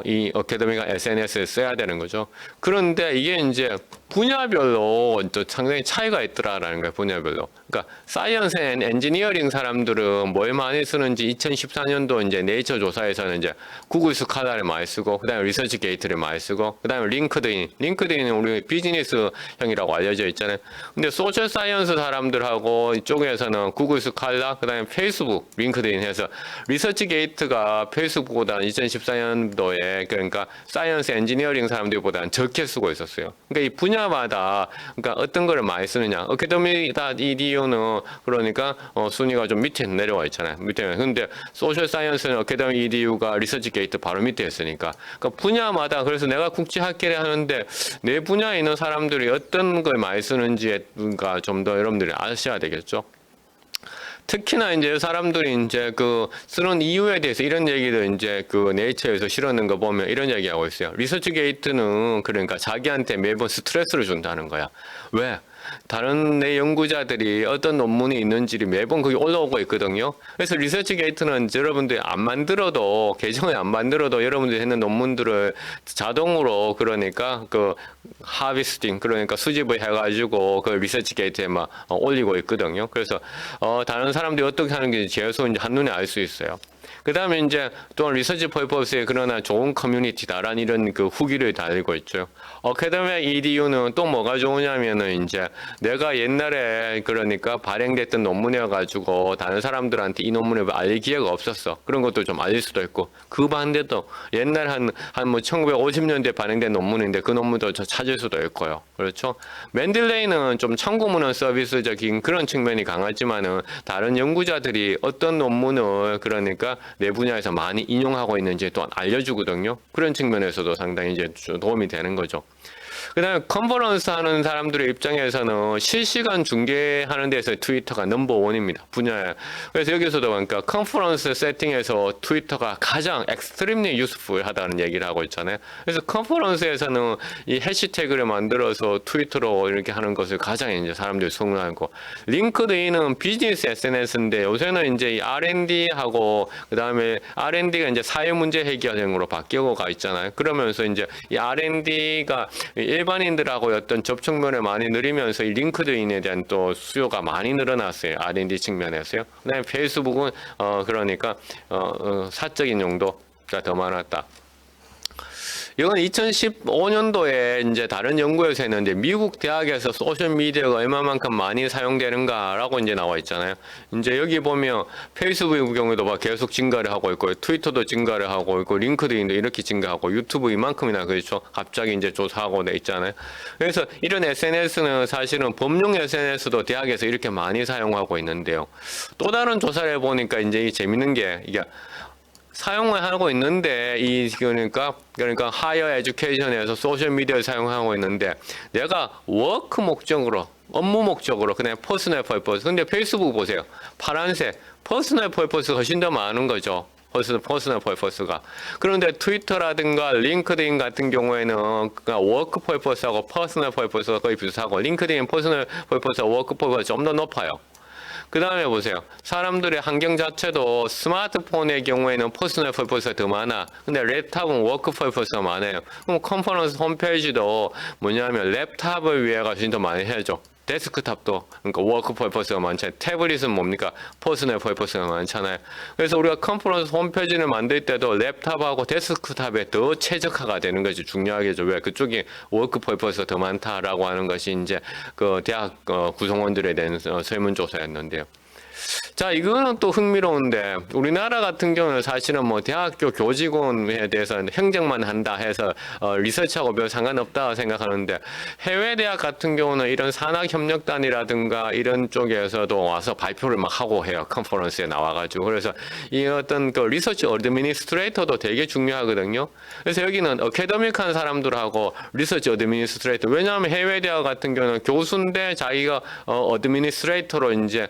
이 어카데믹 SNS를 써야 되는 거죠. 그런데 이게 이제 분야별로 또 상당히 차이가 있더라라는 거예요. 분야별로. 그러니까 사이언스 앤 엔지니어링 사람들은 뭘 많이 쓰는지 2014년도 이제 네이처 조사에서는 이제 구글 스칼라를 많이 쓰고 그다음에 리서치 게이트를 많이 쓰고 그다음에 링크드인은 우리 비즈니스형이라고 알려져 있잖아요. 근데 소셜 사이언스 사람들하고 이쪽에서는 구글 스칼라 그다음에 페이스북 링크드인 해서 리서치 게이트가 페이스북보다는 2014년도에 그러니까 사이언스 엔지니어링 사람들보다는 적게 쓰고 있었어요. 그러니까 이 분야마다 그러니까 어떤 거를 많이 쓰느냐. 어카데미.edu는 그러니까 순위가 좀 밑에 내려와 있잖아요. 밑에. 근데 소셜 사이언스는 어카데미.edu가 리서치 게이트 바로 밑에 있으니까. 그러니까 분야마다 그래서 내가 국제학회를 하는데 내 분야에 있는 사람들이 어떤 걸 많이 쓰는지가 좀 더 여러분들이 아셔야 되겠죠. 특히나 이제 사람들이 이제 그 쓰는 이유에 대해서 이런 얘기를 이제 그 네이처에서 실었는 거 보면 이런 얘기하고 있어요. 리서치 게이트는 그러니까 자기한테 매번 스트레스를 준다는 거야. 왜? 다른 내 연구자들이 어떤 논문이 있는지를 매번 거기 올라오고 있거든요. 그래서 리서치 게이트는 여러분들이 안 만들어도 계정을 안 만들어도 여러분들이 했는 논문들을 자동으로 그러니까 그 하비스팅 그러니까 수집을 해가지고 그 리서치 게이트에 막 올리고 있거든요. 그래서 다른 사람들이 어떻게 하는지 계속 이제 한눈에 알 수 있어요. 그 다음에 이제 또 리서치 퍼포스에 그러나 좋은 커뮤니티다라는 이런 그 후기를 달리고 있죠. 어카데미아 EDU는 또 뭐가 좋으냐면은 이제 내가 옛날에 그러니까 발행됐던 논문이어가지고 다른 사람들한테 이 논문을 알릴 기회가 없었어. 그런 것도 좀 알릴 수도 있고 그 반대도 옛날 한 뭐 1950년대 발행된 논문인데 그 논문도 찾을 수도 있고요. 그렇죠. 맨들레이는 좀 참고문헌 서비스적인 그런 측면이 강하지만은 다른 연구자들이 어떤 논문을 그러니까 내 분야에서 많이 인용하고 있는지 또한 알려주거든요. 그런 측면에서도 상당히 이제 도움이 되는 거죠. 그다음에 컨퍼런스 하는 사람들의 입장에서는 실시간 중계하는 데서 트위터가 넘버원입니다. 분야에. 그래서 여기서도 그러니까 컨퍼런스 세팅에서 트위터가 가장 extremely useful 하다는 얘기를 하고 있잖아요. 그래서 컨퍼런스에서는 이 해시태그를 만들어서 트위터로 이렇게 하는 것을 가장 이제 사람들이 선호하고, 링크드인은 비즈니스 SNS인데 요새는 이제 이 R&D하고 그다음에 R&D가 이제 사회 문제 해결형으로 바뀌고 가 있잖아요. 그러면서 이제 이 R&D가 일반인들하고 어떤 접촉면에 많이 늘리면서 이 링크드인에 대한 또 수요가 많이 늘어났어요. R&D 측면에서요. 그다음에 페이스북은 그러니까 사적인 용도가 더 많았다. 이건 2015년도에 이제 다른 연구에서 했는데 미국 대학에서 소셜 미디어가 얼마만큼 많이 사용되는가라고 이제 나와 있잖아요. 이제 여기 보면 페이스북의 경우도 막 계속 증가를 하고 있고, 트위터도 증가를 하고 있고, 링크드인도 이렇게 증가하고, 유튜브 이만큼이나 그렇죠. 갑자기 이제 조사하고 돼 있잖아요. 그래서 이런 SNS는 사실은 법용 SNS도 대학에서 이렇게 많이 사용하고 있는데요. 또 다른 조사를 해보니까 이제 이 재밌는 게 이게 사용을 하고 있는데 그러니까 하이어 에듀케이션에서 소셜 미디어를 사용하고 있는데 내가 워크 목적으로 업무 목적으로 그냥 퍼스널 퍼포스. 근데 페이스북 보세요. 파란색 퍼스널 퍼포스가 훨씬 더 많은 거죠. 퍼스널 퍼포스가. 그런데 트위터라든가 링크드인 같은 경우에는 워크 퍼포스하고 퍼스널 퍼포스가 거의 비슷하고, 링크드인 퍼스널 퍼포스와 워크 퍼포스가 좀 더 높아요. 그 다음에 보세요. 사람들의 환경 자체도 스마트폰의 경우에는 퍼스널 퍼포스가 더 많아. 근데 랩탑은 워크 퍼포스가 많아요. 그럼 컨퍼런스 홈페이지도 뭐냐면 랩탑을 위해 훨씬 더 많이 해야죠. 데스크탑도 그러니까 워크 퍼포스가 많잖아요. 태블릿은 뭡니까? 퍼스널 퍼포스가 많잖아요. 그래서 우리가 컨퍼런스 홈페이지를 만들 때도 랩탑하고 데스크탑에 더 최적화가 되는 것이 중요하겠죠. 왜? 그쪽이 워크 퍼포스가 더 많다라고 하는 것이 이제 그 대학 구성원들에 대한 설문조사였는데요. 자, 이거는 또 흥미로운데, 우리나라 같은 경우는 사실은 뭐 대학교 교직원에 대해서는 행정만 한다 해서 리서치하고 별 상관없다 생각하는데, 해외 대학 같은 경우는 이런 산학협력단이라든가 이런 쪽에서도 와서 발표를 막 하고 해요. 컨퍼런스에 나와가지고. 그래서 이 어떤 그 리서치 어드미니스트레이터도 되게 중요하거든요. 그래서 여기는 어카데믹한 사람들하고 리서치 어드미니스트레이터, 왜냐하면 해외 대학 같은 경우는 교수인데 자기가 어드미니스트레이터로 이제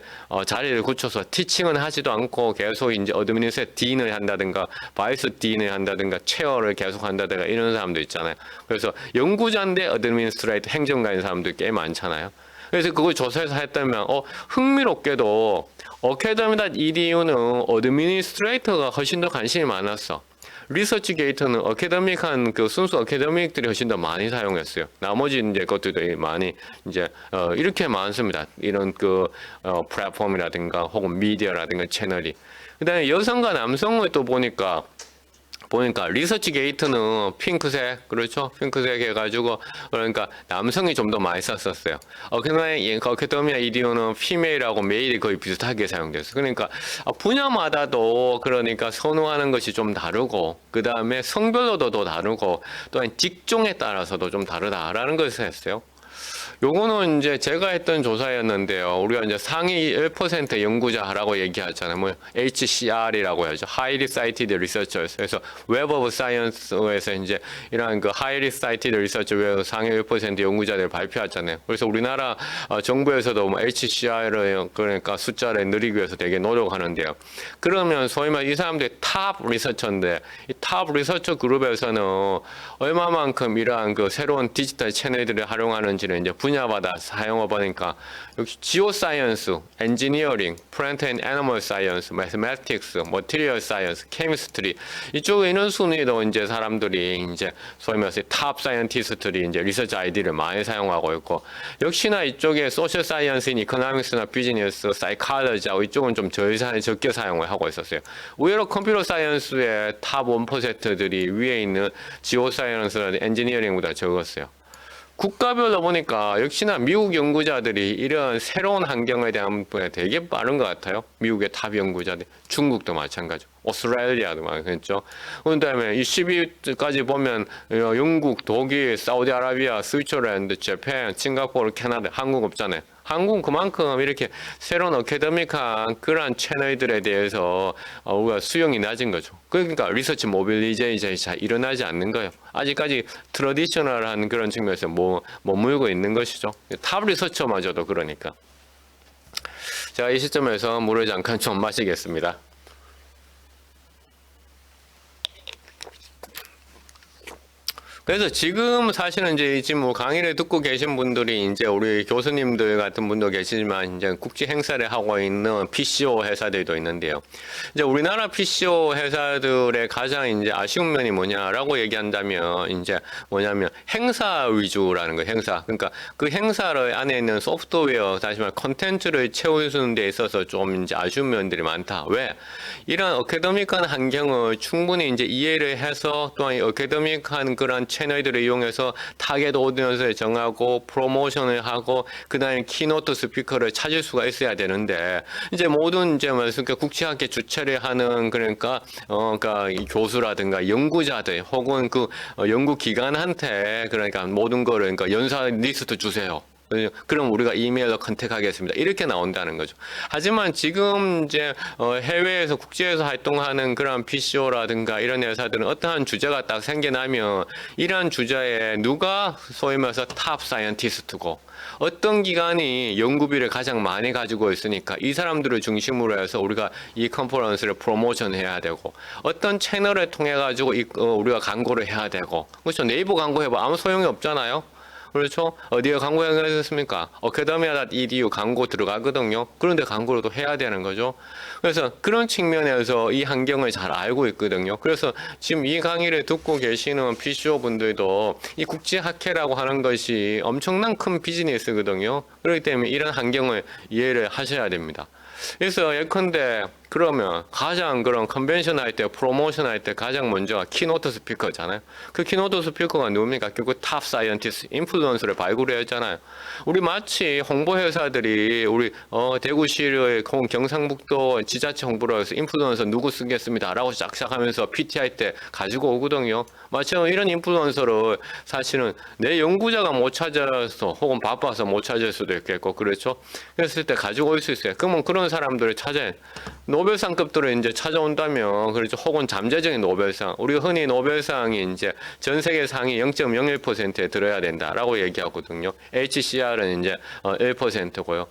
자리를 굳혀서 티칭은 하지도 않고 계속 이제 어드미니스트레이터 딘을 한다든가 바이스 딘을 한다든가 체어를 계속 한다든가 이런 사람도 있잖아요. 그래서 연구자인데 어드미니스트레이터 행정가인 사람들 꽤 많잖아요. 그래서 그걸 조사해서 했다면 흥미롭게도 어카데미.edu는 어드미니스트레이터가 훨씬 더 관심이 많았어. 리서치 게이트는 어카데믹한 그 순수 어카데믹들이 훨씬 더 많이 사용했어요. 나머지 이제 것들이 많이 이제 이렇게 많습니다. 이런 그 플랫폼이라든가 혹은 미디어라든가 채널이. 그다음에 여성과 남성을 또 보니까 리서치 게이트는 핑크색, 그렇죠? 핑크색 해가지고 그러니까 남성이 좀 더 많이 썼었어요. 어카데미아 이디오는 피메일하고 메일이 거의 비슷하게 사용됐어요. 그러니까 분야마다도 그러니까 선호하는 것이 좀 다르고, 그 다음에 성별로도 더 다르고, 또한 직종에 따라서도 좀 다르다라는 것을 했어요. 요거는 이제 제가 했던 조사였는데요. 우리가 이제 상위 1% 연구자라고 얘기하잖아요. 뭐 HCR이라고 하죠. Highly Cited Researchers. 그래서 Web of Science에서 이제 이러한 그 Highly Cited Researcher 상위 1% 연구자들 발표하잖아요. 그래서 우리나라 정부에서도 뭐 HCR을 그러니까 숫자를 늘리기 위해서 되게 노력하는데요. 그러면 소위 말 이 사람들이 탑 리서처인데, 이 탑 리서처 그룹에서는 얼마만큼 이러한 그 새로운 디지털 채널들을 활용하는지를 이제 분야마다 사용해 보니까 역시 지오사이언스, 엔지니어링, 플랜트 앤 애니멀 사이언스, 매스매틱스, 머티리얼 사이언스, 케미스트리 이쪽 이런 순위도 이제 사람들이 이제 소위 말해서 탑 사이언티스트들이 이제 리서치 아이디를 많이 사용하고 있고, 역시나 이쪽에 소셜 사이언스인 이코노믹스나 비즈니스, 사이콜로지하고 이쪽은 좀 적게 사용을 하고 있었어요. 의외로 컴퓨터 사이언스의 탑 1%들이 위에 있는 지오 사이언스나 엔지니어링보다 적었어요. 국가별로 보니까 역시나 미국 연구자들이 이런 새로운 환경에 대한 분야 되게 빠른 것 같아요. 미국의 탑 연구자들, 중국도 마찬가지, 오스트레일리아도 마찬가지죠. 그다음에 이 10위까지 보면 영국, 독일, 사우디아라비아, 스위tzer랜드, 재팬, 싱가포르, 캐나다, 한국 없잖아요. 한국은 그만큼 이렇게 새로운 어카데믹한 그러한 채널들에 대해서 우리가 수용이 낮은 거죠. 그러니까 리서치 모빌리제이션이 잘 일어나지 않는 거예요. 아직까지 트러디셔널한 그런 측면에서 머물고 있는 것이죠. 탑 리서처마저도 그러니까. 제가 이 시점에서 물을 잠깐 좀 마시겠습니다. 그래서 지금 사실은 이제 지금 뭐 강의를 듣고 계신 분들이 이제 우리 교수님들 같은 분도 계시지만 이제 국제 행사를 하고 있는 PCO 회사들도 있는데요. 이제 우리나라 PCO 회사들의 가장 이제 아쉬운 면이 뭐냐라고 얘기한다면 이제 뭐냐면 행사 위주라는 거예요. 행사. 그러니까 그 행사를 안에 있는 소프트웨어, 다시 말해 컨텐츠를 채우는 데 있어서 좀 이제 아쉬운 면들이 많다. 왜? 이런 어카데믹한 환경을 충분히 이제 이해를 해서 또한 어카데믹한 그런 채널들을 이용해서 타겟 오디언스를 정하고 프로모션을 하고 그다음에 키노트 스피커를 찾을 수가 있어야 되는데 이제 모든 이제 그러니까 국제학회 주최를 하는 그러니까 이 교수라든가 연구자들 혹은 그 연구 기관한테 그러니까 모든 거를 그러니까 연사 리스트 주세요. 그럼 우리가 이메일로 컨택하겠습니다. 이렇게 나온다는 거죠. 하지만 지금 이제 해외에서 국제에서 활동하는 그런 PCO라든가 이런 회사들은 어떠한 주제가 딱 생겨나면 이러한 주제에 누가 소위 말해서 탑 사이언티스트고 어떤 기관이 연구비를 가장 많이 가지고 있으니까 이 사람들을 중심으로 해서 우리가 이 컨퍼런스를 프로모션 해야 되고 어떤 채널을 통해 가지고 우리가 광고를 해야 되고 그렇죠. 네이버 광고 해봐 아무 소용이 없잖아요. 그렇죠? 어디에 광고 해놨습니까? academia.edu 광고 들어가거든요. 그런데 광고를 또 해야 되는 거죠. 그래서 그런 측면에서 이 환경을 잘 알고 있거든요. 그래서 지금 이 강의를 듣고 계시는 PCO 분들도 이 국제학회라고 하는 것이 엄청난 큰 비즈니스거든요. 그렇기 때문에 이런 환경을 이해를 하셔야 됩니다. 그래서 예컨대 그러면 가장 그런 컨벤션 할 때, 프로모션 할 때 가장 먼저 키노트 스피커잖아요. 그 키노트 스피커가 누굽니까? 결국 탑 사이언티스트, 인플루언서를 발굴했잖아요. 우리 마치 홍보 회사들이 우리 대구시의 경상북도 지자체 홍보를 해서 인플루언서 누구 쓰겠습니다라고 짝짝하면서 PT 할 때 가지고 오거든요. 마치 이런 인플루언서를 사실은 내 연구자가 못 찾아서 혹은 바빠서 못 찾을 수도 있겠고 그렇죠. 그랬을 때 가지고 올 수 있어요. 그러면 그런 사람들을 찾아야 노벨상급들을 이제 찾아온다면 그렇죠. 혹은 잠재적인 노벨상. 우리가 흔히 노벨상이 이제 전 세계 상위 0.01%에 들어야 된다라고 얘기하거든요. HCR은 이제 1%고요.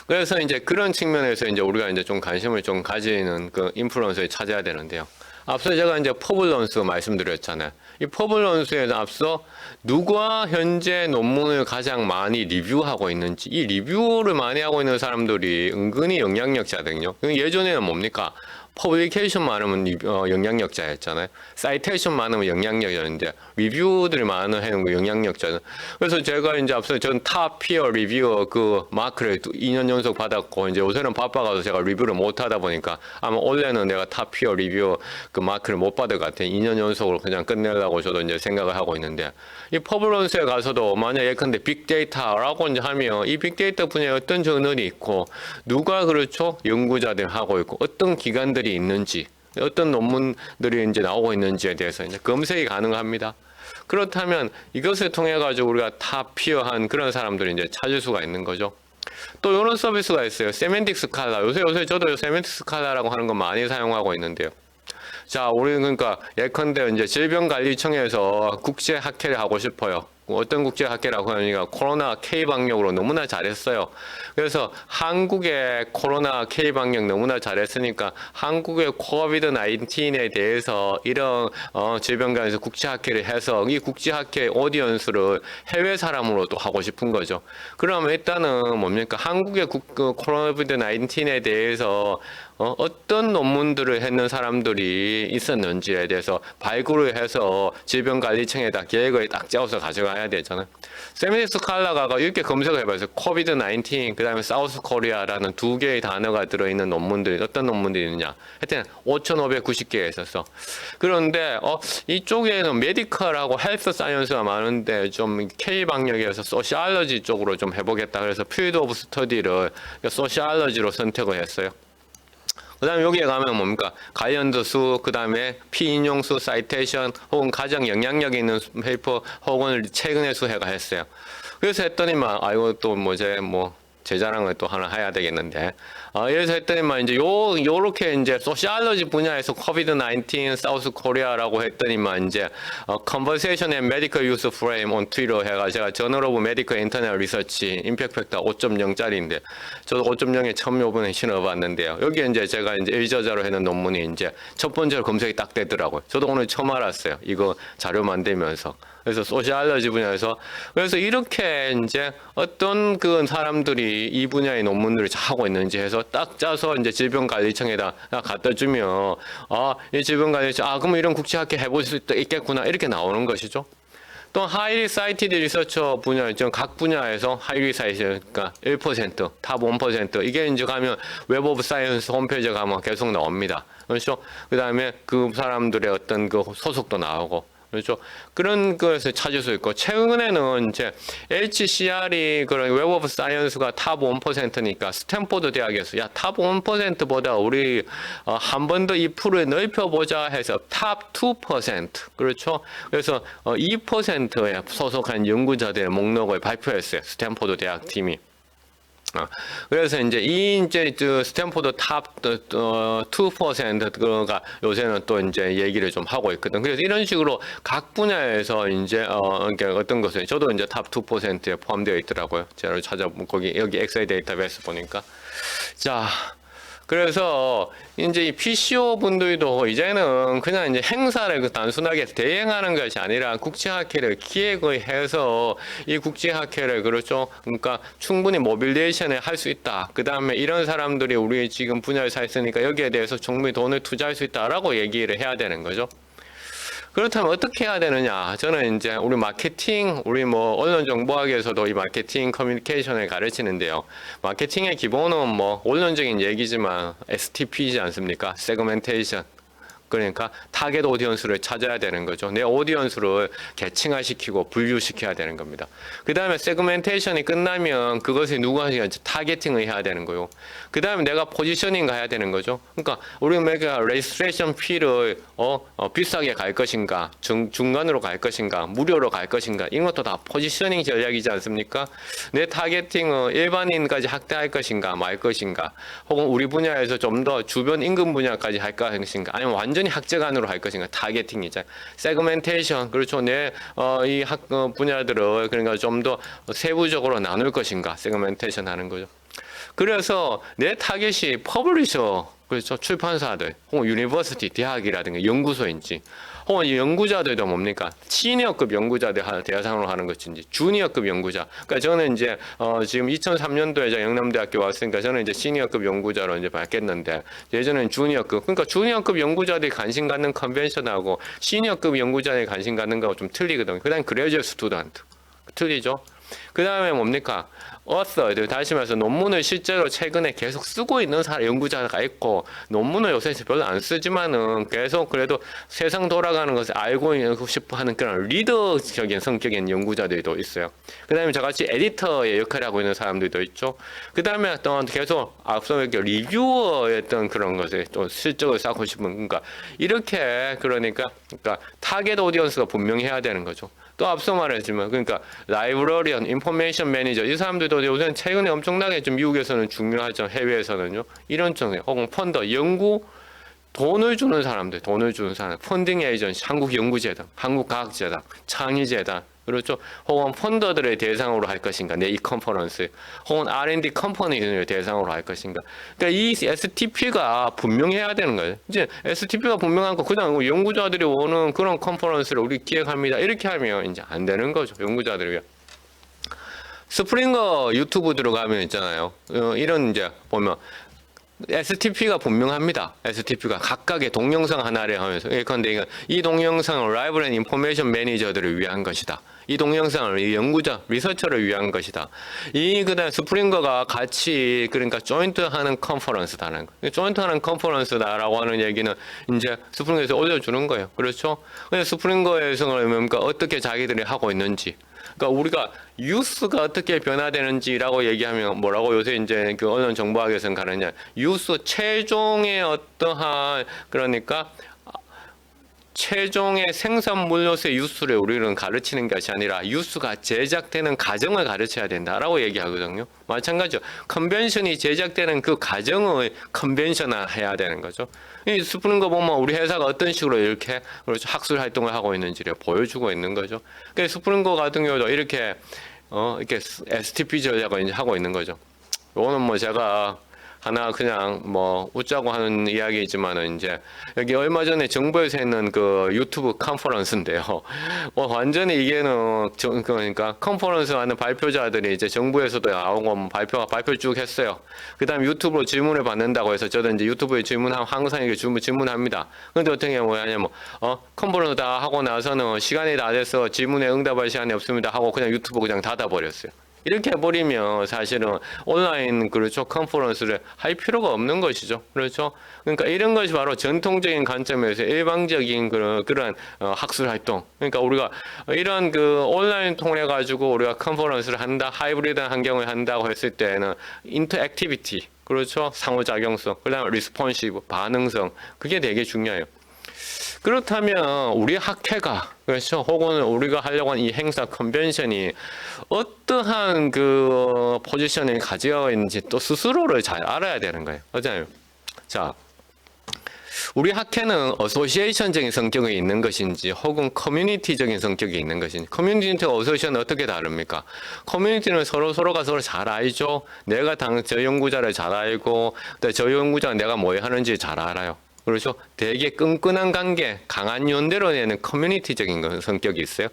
그래서 이제 그런 측면에서 이제 우리가 이제 좀 관심을 좀 가지는 그 인플루언서를 찾아야 되는데요. 앞서 제가 이제 퍼블런스 말씀드렸잖아요. 이 퍼블런스에서 앞서 누가 현재 논문을 가장 많이 리뷰하고 있는지 이 리뷰를 많이 하고 있는 사람들이 은근히 영향력자거든요. 예전에는 뭡니까? 퍼블리케이션 많으면 영향력자였잖아요. 사이테이션 많으면 영향력이었는데 리뷰들이 많은 해는 영향력자는. 그래서 제가 이제 앞서 전 탑 피어 리뷰어 그 마크를 2년 연속 받았고 이제 요새는 바빠가지고 제가 리뷰를 못 하다 보니까 아마 올해는 내가 탑 피어 리뷰어 그 마크를 못 받을 것 같아요. 2년 연속으로 그냥 끝내려고 저도 이제 생각을 하고 있는데 이 퍼블런스에 가서도 만약 예컨대 빅데이터라고 이제 하면 이 빅데이터 분야에 어떤 저널이 있고 누가 그렇죠 연구자들 하고 있고 어떤 기관들이 있는지 어떤 논문들이 이제 나오고 있는지에 대해서 이제 검색이 가능합니다. 그렇다면 이것을 통해 가지고 우리가 탑 피어한 그런 사람들을 이제 찾을 수가 있는 거죠. 또 이런 서비스가 있어요. 세멘틱 스칼라. 요새 저도 세멘틱 스칼라라고 하는 거 많이 사용하고 있는데요. 자, 우리는 그러니까 예컨대 이제 질병관리청에서 국제학회를 하고 싶어요. 어떤 국제학회라고 하니까 코로나 K 방역으로 너무나 잘했어요. 그래서 한국의 코로나 K 방역 너무나 잘했으니까 한국의 코비드 19에 대해서 이런 질병관에서 국제학회를 해서 이 국제학회 오디언스를 해외 사람으로 또 하고 싶은 거죠. 그러면 일단은 뭡니까? 한국의 코비드 19에 대해서 어떤 논문들을 했는 사람들이 있었는지에 대해서 발굴을 해서 질병관리청에다 계획을 딱 짜서 가져가야 되잖아요. 세미닉스 칼라가 이렇게 검색을 해봐서 코비드 19, 그 다음에 사우스 코리아라는 두 개의 단어가 들어있는 논문들이 어떤 논문들이 있느냐. 하여튼 5,590개 있었어. 그런데 이쪽에는 메디컬하고 헬스 사이언스가 많은데 좀 K 방역에서 소시알러지 쪽으로 좀 해보겠다. 그래서 필드 오브 스터디를 소시알러지로 선택을 했어요. 그 다음에 여기에 가면 뭡니까? 가이언드 수, 그 다음에 피인용 수, 사이테이션, 혹은 가장 영향력 있는 페이퍼, 혹은 최근의 수 해가 했어요. 그래서 했더니만 이거 또 제 자랑을 또 하나 해야 되겠는데. 그래서 했더니만 이제 요렇게 이제 소시알러지 분야에서 코비드-19 사우스 코리아라고 했더니만 이제 Conversation and Medical Use Frame on Twitter 해가 제가 저널 오브 메디컬 인터넷 리서치 임팩트 팩터 5.0짜리인데 저도 5.0에 처음 요번에 신어봤는데요. 여기에 이제 제가 이제 일저자로 해놓은 논문이 이제 첫 번째로 검색이 딱 되더라고요. 저도 오늘 처음 알았어요. 이거 자료 만들면서. 그래서 소시알러지 분야에서 그래서 이렇게 이제 어떤 그 사람들이 이 분야의 논문들을 하고 있는지 해서 딱 짜서 이제 질병관리청에다 갖다 주면 이 질병관리청 그럼 이런 국제학회 해볼 수 있겠구나 이렇게 나오는 것이죠. 또 하이리 사이티드 리서처 분야, 각 분야에서 하이리 사이티드, 그러니까 1%, 탑 1%, 이게 이제 가면 웹 오브 사이언스 홈페이지에 가면 계속 나옵니다. 그렇죠? 그 다음에 그 사람들의 어떤 그 소속도 나오고, 그렇죠. 그런 것을 찾을 수 있고, 최근에는 이제 HCR이 그런 웹 오브 사이언스가 탑 1%니까 스탠포드 대학에서 탑 1%보다 우리 한 번 더 이 풀을 넓혀보자 해서 탑 2%. 그렇죠. 그래서 2%에 소속한 연구자들의 목록을 발표했어요. 스탠포드 대학 팀이. 그래서 이제 스탠포드 탑 2%가 요새는 또 이제 얘기를 좀 하고 있거든. 그래서 이런 식으로 각 분야에서 이제 어떤 것을 저도 이제 탑 2%에 포함되어 있더라고요. 제가 여기 엑셀 데이터베이스 보니까 자. 그래서 이제 이 PCO 분들도 이제는 그냥 이제 행사를 단순하게 대행하는 것이 아니라 국제학회를 기획을 해서 이 국제학회를 그렇죠. 그러니까 충분히 모빌리제이션을 할 수 있다. 그 다음에 이런 사람들이 우리 지금 분야를 잘 쓰니까 여기에 대해서 충분히 돈을 투자할 수 있다라고 얘기를 해야 되는 거죠. 그렇다면 어떻게 해야 되느냐? 저는 이제 우리 마케팅, 우리 언론정보학에서도 이 마케팅 커뮤니케이션을 가르치는데요. 마케팅의 기본은 원론적인 얘기지만 STP이지 않습니까? 세그멘테이션. 그러니까 타겟 오디언스를 찾아야 되는 거죠. 내 오디언스를 계층화시키고 분류시켜야 되는 겁니다. 그 다음에 세그멘테이션이 끝나면 그것을 누가 타겟팅을 해야 되는 거요. 그 다음에 내가 포지셔닝 해야 되는 거죠. 그러니까 우리가 레지스트레이션 피를 비싸게 갈 것인가, 중간으로 갈 것인가, 무료로 갈 것인가, 이런 것도 다 포지셔닝 전략이지 않습니까? 내 타겟팅은 일반인까지 확대할 것인가, 말 것인가, 혹은 우리 분야에서 좀 더 주변 인근 분야까지 할 것인가, 아니면 완전히 학제간으로 할 것인가, 타겟팅이죠. 세그멘테이션, 그렇죠. 내 이 분야들을 그러니까 좀 더 세부적으로 나눌 것인가, 세그멘테이션 하는 거죠. 그래서 내 타겟이 퍼블리셔, 그렇죠. 출판사들, 혹은 유니버시티, 대학이라든가 연구소인지, 혹은 연구자들도 뭡니까? 시니어급 연구자들 대상으로 하는 것인지, 주니어급 연구자. 그러니까 저는 이제 지금 2003년도에 영남대학교 왔으니까 저는 이제 시니어급 연구자로 이제 밝겠는데 예전에는 주니어급. 그러니까 주니어급 연구자들이 관심 갖는 컨벤션하고 시니어급 연구자들이 관심 갖는 거하고 좀 틀리거든요. 그다음 그레이저 스튜던트 틀리죠. 그 다음에 뭡니까? author, 다시 말해서 논문을 실제로 최근에 계속 쓰고 있는 연구자가 있고, 논문을 요새 별로 안 쓰지만은 계속 그래도 세상 돌아가는 것을 알고 싶어 하는 그런 리더적인 성격인 연구자들도 있어요. 그 다음에 저같이 에디터의 역할을 하고 있는 사람들도 있죠. 그 다음에 또 계속 앞서 이렇게 리뷰어의 어떤 그런 것을 또 실적을 쌓고 싶은, 이렇게 그러니까 타겟 오디언스가 분명히 해야 되는 거죠. 또 앞서 말했지만 그러니까 라이브러리언, 인포메이션 매니저 이 사람들도 요새는 최근에 엄청나게 좀 미국에서는 중요하죠. 해외에서는요. 이런 쪽에 혹은 펀더, 연구 돈을 주는 사람, 펀딩 에이전시, 한국연구재단, 한국과학재단, 창의재단, 그렇죠. 혹은 펀더들의 대상으로 할 것인가, 내 이 컨퍼런스, 혹은 R&D 컴퍼니를 대상으로 할 것인가. 그러니까 이 STP가 분명해야 되는 거예요. 이제 STP가 분명한 거 그냥 연구자들이 오는 그런 컨퍼런스를 우리 기획합니다. 이렇게 하면 이제 안 되는 거죠. 연구자들이. 스프링거 유튜브 들어가면 있잖아요. 이런 이제 보면. STP가 분명합니다. STP가 각각의 동영상 하나를 하면서 예컨대 이건 이 동영상은 라이브러리 앤 인포메이션 매니저들을 위한 것이다. 이 동영상을 이 연구자, 리서처를 위한 것이다. 그다음 스프링거가 같이 그러니까 조인트하는 컨퍼런스다는 거. 조인트하는 컨퍼런스다라고 하는 얘기는 이제 스프링거에서 올려주는 거예요. 그렇죠? 근데 스프링거에서 그러니까 어떻게 자기들이 하고 있는지. 그러니까 우리가 유스가 어떻게 변화되는지라고 얘기하면 뭐라고 요새 이제 그 언론 정보학에서는 가느냐. 유스 최종의 어떠한 그러니까 최종의 생산물로서의 유수를 우리는 가르치는 것이 아니라 유수가 제작되는 과정을 가르쳐야 된다라고 얘기하거든요. 마찬가지로 컨벤션이 제작되는 그 과정을 컨벤션화해야 되는 거죠. 이 스푸는 거 보면 우리 회사가 어떤 식으로 이렇게 학술 활동을 하고 있는지를 보여주고 있는 거죠. 그래서 스푸는 거 같은 경우도 이렇게 이렇게 STP 전략을 이제 하고 있는 거죠. 이거는 뭐 제가 하나 그냥 뭐 웃자고 하는 이야기이지만은 이제 여기 얼마 전에 정부에서 했는 그 유튜브 컨퍼런스인데요. 완전히 이게는 그러니까 컨퍼런스 하는 발표자들이 이제 정부에서도 나오고 발표 쭉 했어요. 그다음 유튜브로 질문을 받는다고 해서 저도 이제 유튜브에 질문하면 항상 이렇게 질문합니다. 근데 어떻게 뭐냐면 컨퍼런스 다 하고 나서는 시간이 다 돼서 질문에 응답할 시간이 없습니다 하고 그냥 유튜브 그냥 닫아버렸어요. 이렇게 해버리면 사실은 온라인 그렇죠 컨퍼런스를 할 필요가 없는 것이죠. 그렇죠. 그러니까 이런 것이 바로 전통적인 관점에서 일방적인 그런 학술 활동. 그러니까 우리가 이런 그 온라인 통해 가지고 우리가 컨퍼런스를 한다, 하이브리드 환경을 한다고 했을 때는 인터액티비티, 그렇죠, 상호작용성, 그다음에 리스폰시브, 반응성, 그게 되게 중요해요. 그렇다면 우리 학회가 그렇죠 혹은 우리가 하려고 하는 이 행사 컨벤션이 어떠한 그 포지션을 가지고 있는지 또 스스로를 잘 알아야 되는 거예요. 맞아요. 자, 우리 학회는 어소시에이션적인 성격이 있는 것인지 혹은 커뮤니티적인 성격이 있는 것인지. 커뮤니티와 어소시에이션은 어떻게 다릅니까? 커뮤니티는 서로가 서로 잘 알죠. 내가 저 연구자를 잘 알고 저 연구자가 내가 뭐 하는지 잘 알아요. 그렇죠. 되게 끈끈한 관계, 강한 연대로 내는 커뮤니티적인 성격이 있어요.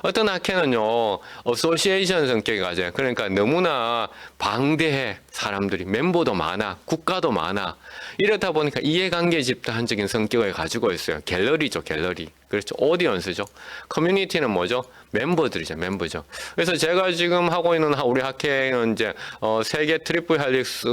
어떤 학회는요, 어소시에이션 성격이 가져요. 그러니까 너무나 방대해, 사람들이. 멤버도 많아, 국가도 많아. 이렇다 보니까 이해관계 집단적인 성격을 가지고 있어요. 갤러리죠, 갤러리. 그렇죠. 오디언스죠. 커뮤니티는 뭐죠? 멤버들이죠, 멤버죠. 그래서 제가 지금 하고 있는 우리 학회는 이제 세계 트리플 헬릭스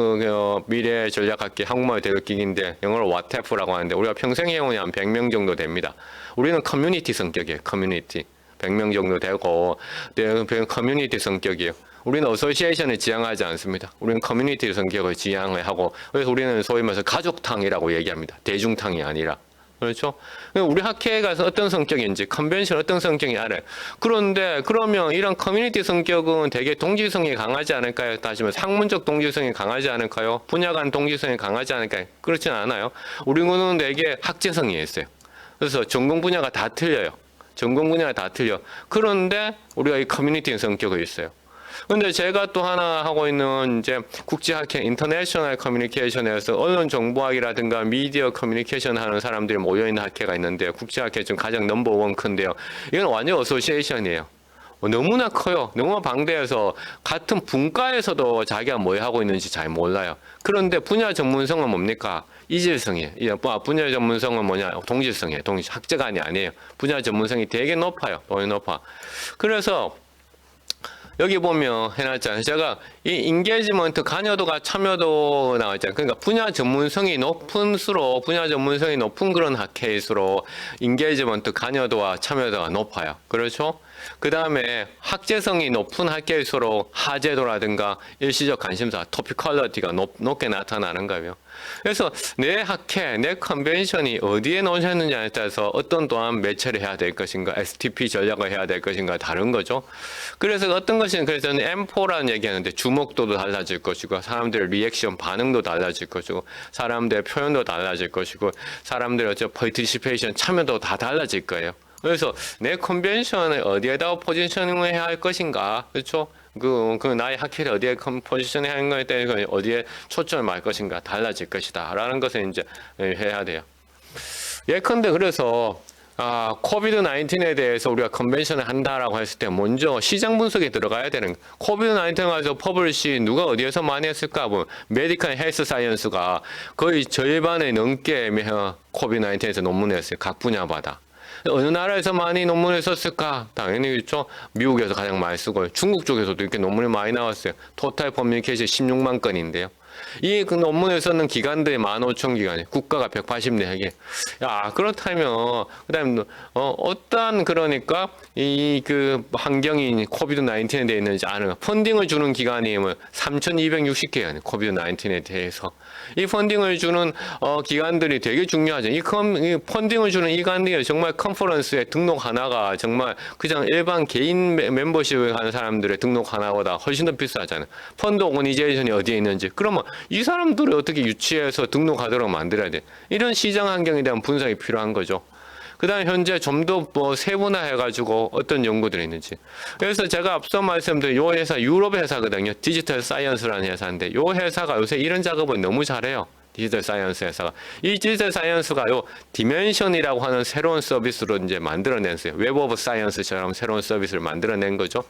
미래 전략학회 한국말 대극기인데 영어로 와테프라고 하는데 우리가 평생 회원이 한 100명 정도 됩니다. 우리는 커뮤니티 성격이에요. 커뮤니티. 100명 정도 되고 커뮤니티 성격이에요. 우리는 어소시에이션을 지향하지 않습니다. 우리는 커뮤니티 성격을 지향을 하고 그래서 우리는 소위 말해서 가족탕이라고 얘기합니다. 대중탕이 아니라. 그렇죠? 우리 학회에 가서 어떤 성격인지, 컨벤션 어떤 성격이 알아요. 그런데 그러면 이런 커뮤니티 성격은 되게 동질성이 강하지 않을까요? 따지면 학문적 동질성이 강하지 않을까요? 분야 간 동질성이 강하지 않을까요? 그렇지는 않아요. 우리는 되게 학제성이 있어요. 그래서 전공 분야가 다 틀려요. 전공 분야가 다 틀려. 그런데 우리가 이 커뮤니티 성격이 있어요. 근데 제가 또 하나 하고 있는 이제 국제학회 인터내셔널 커뮤니케이션에서 언론 정보학이라든가 미디어 커뮤니케이션 하는 사람들이 모여있는 학회가 있는데 국제학회 중 가장 넘버원 큰데요. 이건 완전 어소시에이션이에요. 너무나 커요. 너무 방대해서 같은 분과에서도 자기가 뭐 하고 있는지 잘 몰라요. 그런데 분야 전문성은 뭡니까? 이질성이에요. 분야 전문성은 뭐냐? 동질성이에요. 학제간이 아니에요. 분야 전문성이 되게 높아요. 너무 높아. 그래서 여기 보면 해놨잖아요. 제가 이 인게이지먼트 관여도가 참여도 나왔잖아요. 그러니까 분야 전문성이 높은수록 분야 전문성이 높은 그런 학회일수록 인게이지먼트 관여도와 참여도가 높아요. 그렇죠? 그 다음에 학제성이 높은 학회일수록 화제도라든가 일시적 관심사, 토피컬러티가 높게 나타나는 거예요. 그래서 내 학회, 내 컨벤션이 어디에 놓으셨느냐에 따라서 어떤 또한 매체를 해야 될 것인가, STP 전략을 해야 될 것인가 다른 거죠. 그래서 어떤 것은 그래서 M4라는 얘기하는데 주목도도 달라질 것이고 사람들의 리액션 반응도 달라질 것이고 사람들의 표현도 달라질 것이고 사람들의 participation 참여도 다 달라질 거예요. 그래서 내 컨벤션을 어디에다가 포지셔닝을 해야 할 것인가, 그렇죠? 그 나의 학회를 어디에 포지셔닝 하는 거에 대해서 어디에 초점을 말 것인가 달라질 것이다 라는 것을 이제 해야 돼요. 예컨대 그래서 코비드 19에 대해서 우리가 컨벤션을 한다라고 했을 때 먼저 시장 분석에 들어가야 되는 거예요. 코비드 19 가서 퍼블리시 누가 어디에서 많이 했을까 보면 메디컬 헬스 사이언스가 거의 절반에 넘게 코비드 19에서 논문을 했어요. 각 분야마다. 어느 나라에서 많이 논문을 썼을까? 당연히 그렇죠. 미국에서 가장 많이 쓰고 중국 쪽에서도 이렇게 논문이 많이 나왔어요. 토탈 퍼뮤니케이션 16만 건인데요. 이 그 논문을 썼는 기관들이 15,000기관이, 국가가 184개. 야, 그렇다면, 그 다음에, 어떠한, 그러니까, 이 그 환경이 코비드 19에 대해 있는지 아는, 펀딩을 주는 기관이 뭐 3,260개야, 코비드 19에 대해서. 이 펀딩을 주는 기관들이 되게 중요하죠. 이 펀딩을 주는 이 기관들이 정말 컨퍼런스에 등록 하나가 정말 그냥 일반 개인 멤버십을 하는 사람들의 등록 하나보다 훨씬 더 비싸잖아요. 펀드 오거니제이션이 어디에 있는지. 그러면 이 사람들을 어떻게 유치해서 등록하도록 만들어야 돼. 이런 시장 환경에 대한 분석이 필요한 거죠. 그 다음에 현재 좀 더 뭐 세분화해가지고 어떤 연구들이 있는지. 그래서 제가 앞서 말씀드린 요 회사 유럽 회사거든요. 디지털 사이언스라는 회사인데 요 회사가 요새 이런 작업을 너무 잘해요. 디지털 사이언스 회사가. 이 디지털 사이언스가 요 디멘션이라고 하는 새로운 서비스로 이제 만들어냈어요. 웹 오브 사이언스처럼 새로운 서비스를 만들어낸 거죠.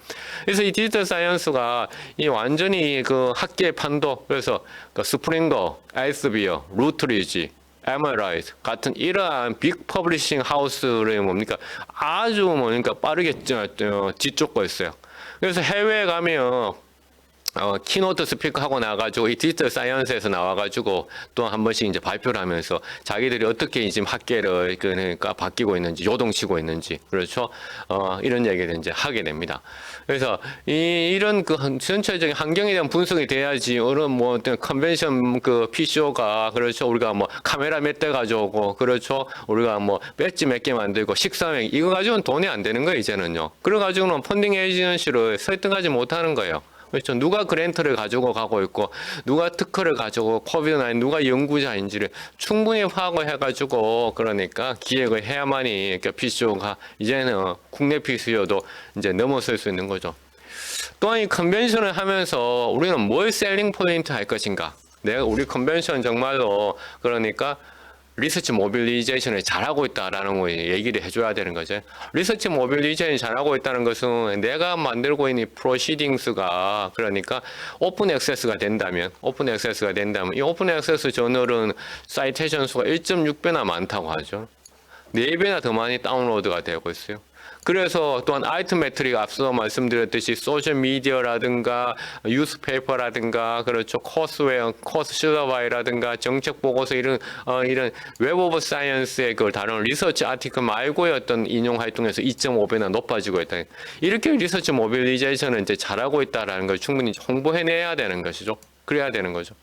그래서 이 디지털 사이언스가 이 완전히 그 학계 판도, 그래서 그 스프링거, 엘스비어, 루트리지, 에머라이트 같은 이러한 빅 퍼블리싱 하우스를 뭡니까 아주 뭡니까 빠르게 뒤쫓고 있어요. 그래서 해외에 가면 키노트 스피커 하고 나가지고 이 디지털 사이언스에서 나와가지고 또 한 번씩 이제 발표를 하면서 자기들이 어떻게 지금 학계를 그러니까 바뀌고 있는지 요동치고 있는지 그렇죠. 이런 얘기를 이제 하게 됩니다. 그래서 이런 그 전체적인 환경에 대한 분석이 돼야지 이런 뭐 어떤 컨벤션 그 PCO가 그렇죠. 우리가 뭐 카메라 몇 대 가져오고 그렇죠. 우리가 뭐 배지 몇 개 만들고 식사 이거 가지고는 돈이 안 되는 거예요 이제는요. 그래 가지고는 펀딩 에이전시를 설득하지 못하는 거예요. 그렇죠. 누가 그랜트를 가지고 가고 있고 누가 특허를 가지고 코비드-19 누가 연구자인지를 충분히 파악을 해가지고 그러니까 기획을 해야만이 그러니까 PCO가 이제는 국내 PCO도 이제 넘어설 수 있는 거죠. 또한 이 컨벤션을 하면서 우리는 뭘 셀링 포인트 할 것인가? 우리 컨벤션 정말로 그러니까 리서치 모빌리제이션을 잘하고 있다라는 거 얘기를 해줘야 되는 거죠. 리서치 모빌리제이션이 잘하고 있다는 것은 내가 만들고 있는 프로시딩스가 그러니까 오픈 액세스가 된다면 이 오픈 액세스 저널은 사이테이션 수가 1.6배나 많다고 하죠. 4배나 더 많이 다운로드가 되고 있어요. 그래서 또한 아이템 매트릭 앞서 말씀드렸듯이 소셜 미디어라든가 뉴스페이퍼라든가 그렇죠 코스웨어, 코스 실러바이라든가 정책 보고서 이런 웹 오브 사이언스의 그걸 다루는 리서치 아티클 말고의 어떤 인용 활동에서 2.5배나 높아지고 있다. 이렇게 리서치 모빌리제이션은 이제 잘하고 있다라는 걸 충분히 홍보해내야 되는 것이죠. 그래야 되는 거죠.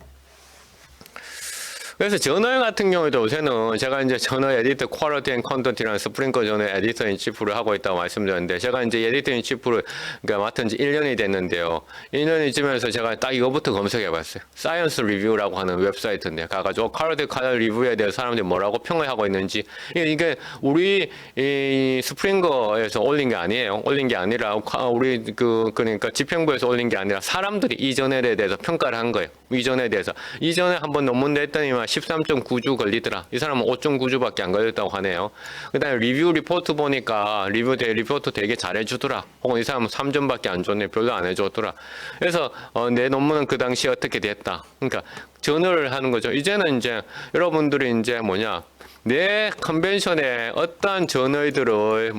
그래서 저널 같은 경우에도 요새는 제가 이제 저널 에디터 퀄리티 앤 컨텐츠라는 스프링커 저널 에디터 인 치프를 하고 있다고 말씀드렸는데 제가 이제 에디터 인 치프를 그러니까 맡은 지 1년이 됐는데요. 1년이 지면서 제가 딱 이거부터 검색해 봤어요. 사이언스 리뷰라고 하는 웹사이트인데 가가지고 퀄리티 칼 리뷰에 대해서 사람들이 뭐라고 평을 하고 있는지 이게 우리 이 스프링거에서 올린 게 아니에요. 올린 게 아니라 우리 그러니까 집행부에서 올린 게 아니라 사람들이 이 저널에 대해서 평가를 한 거예요. 이전에 대해서 이전에 한번 논문 냈더니만 13.9주 걸리더라. 이 사람은 5.9주밖에 안 걸렸다고 하네요. 그다음에 리뷰 리포트 보니까 리포트 되게 잘해주더라. 혹은 이 사람은 3점밖에 안 줬네. 별로 안 해줬더라. 그래서 내 논문은 그 당시에 어떻게 됐다. 그러니까 저널을 하는 거죠. 이제는 이제 여러분들이 이제 내 컨벤션에 어떠한 저널들을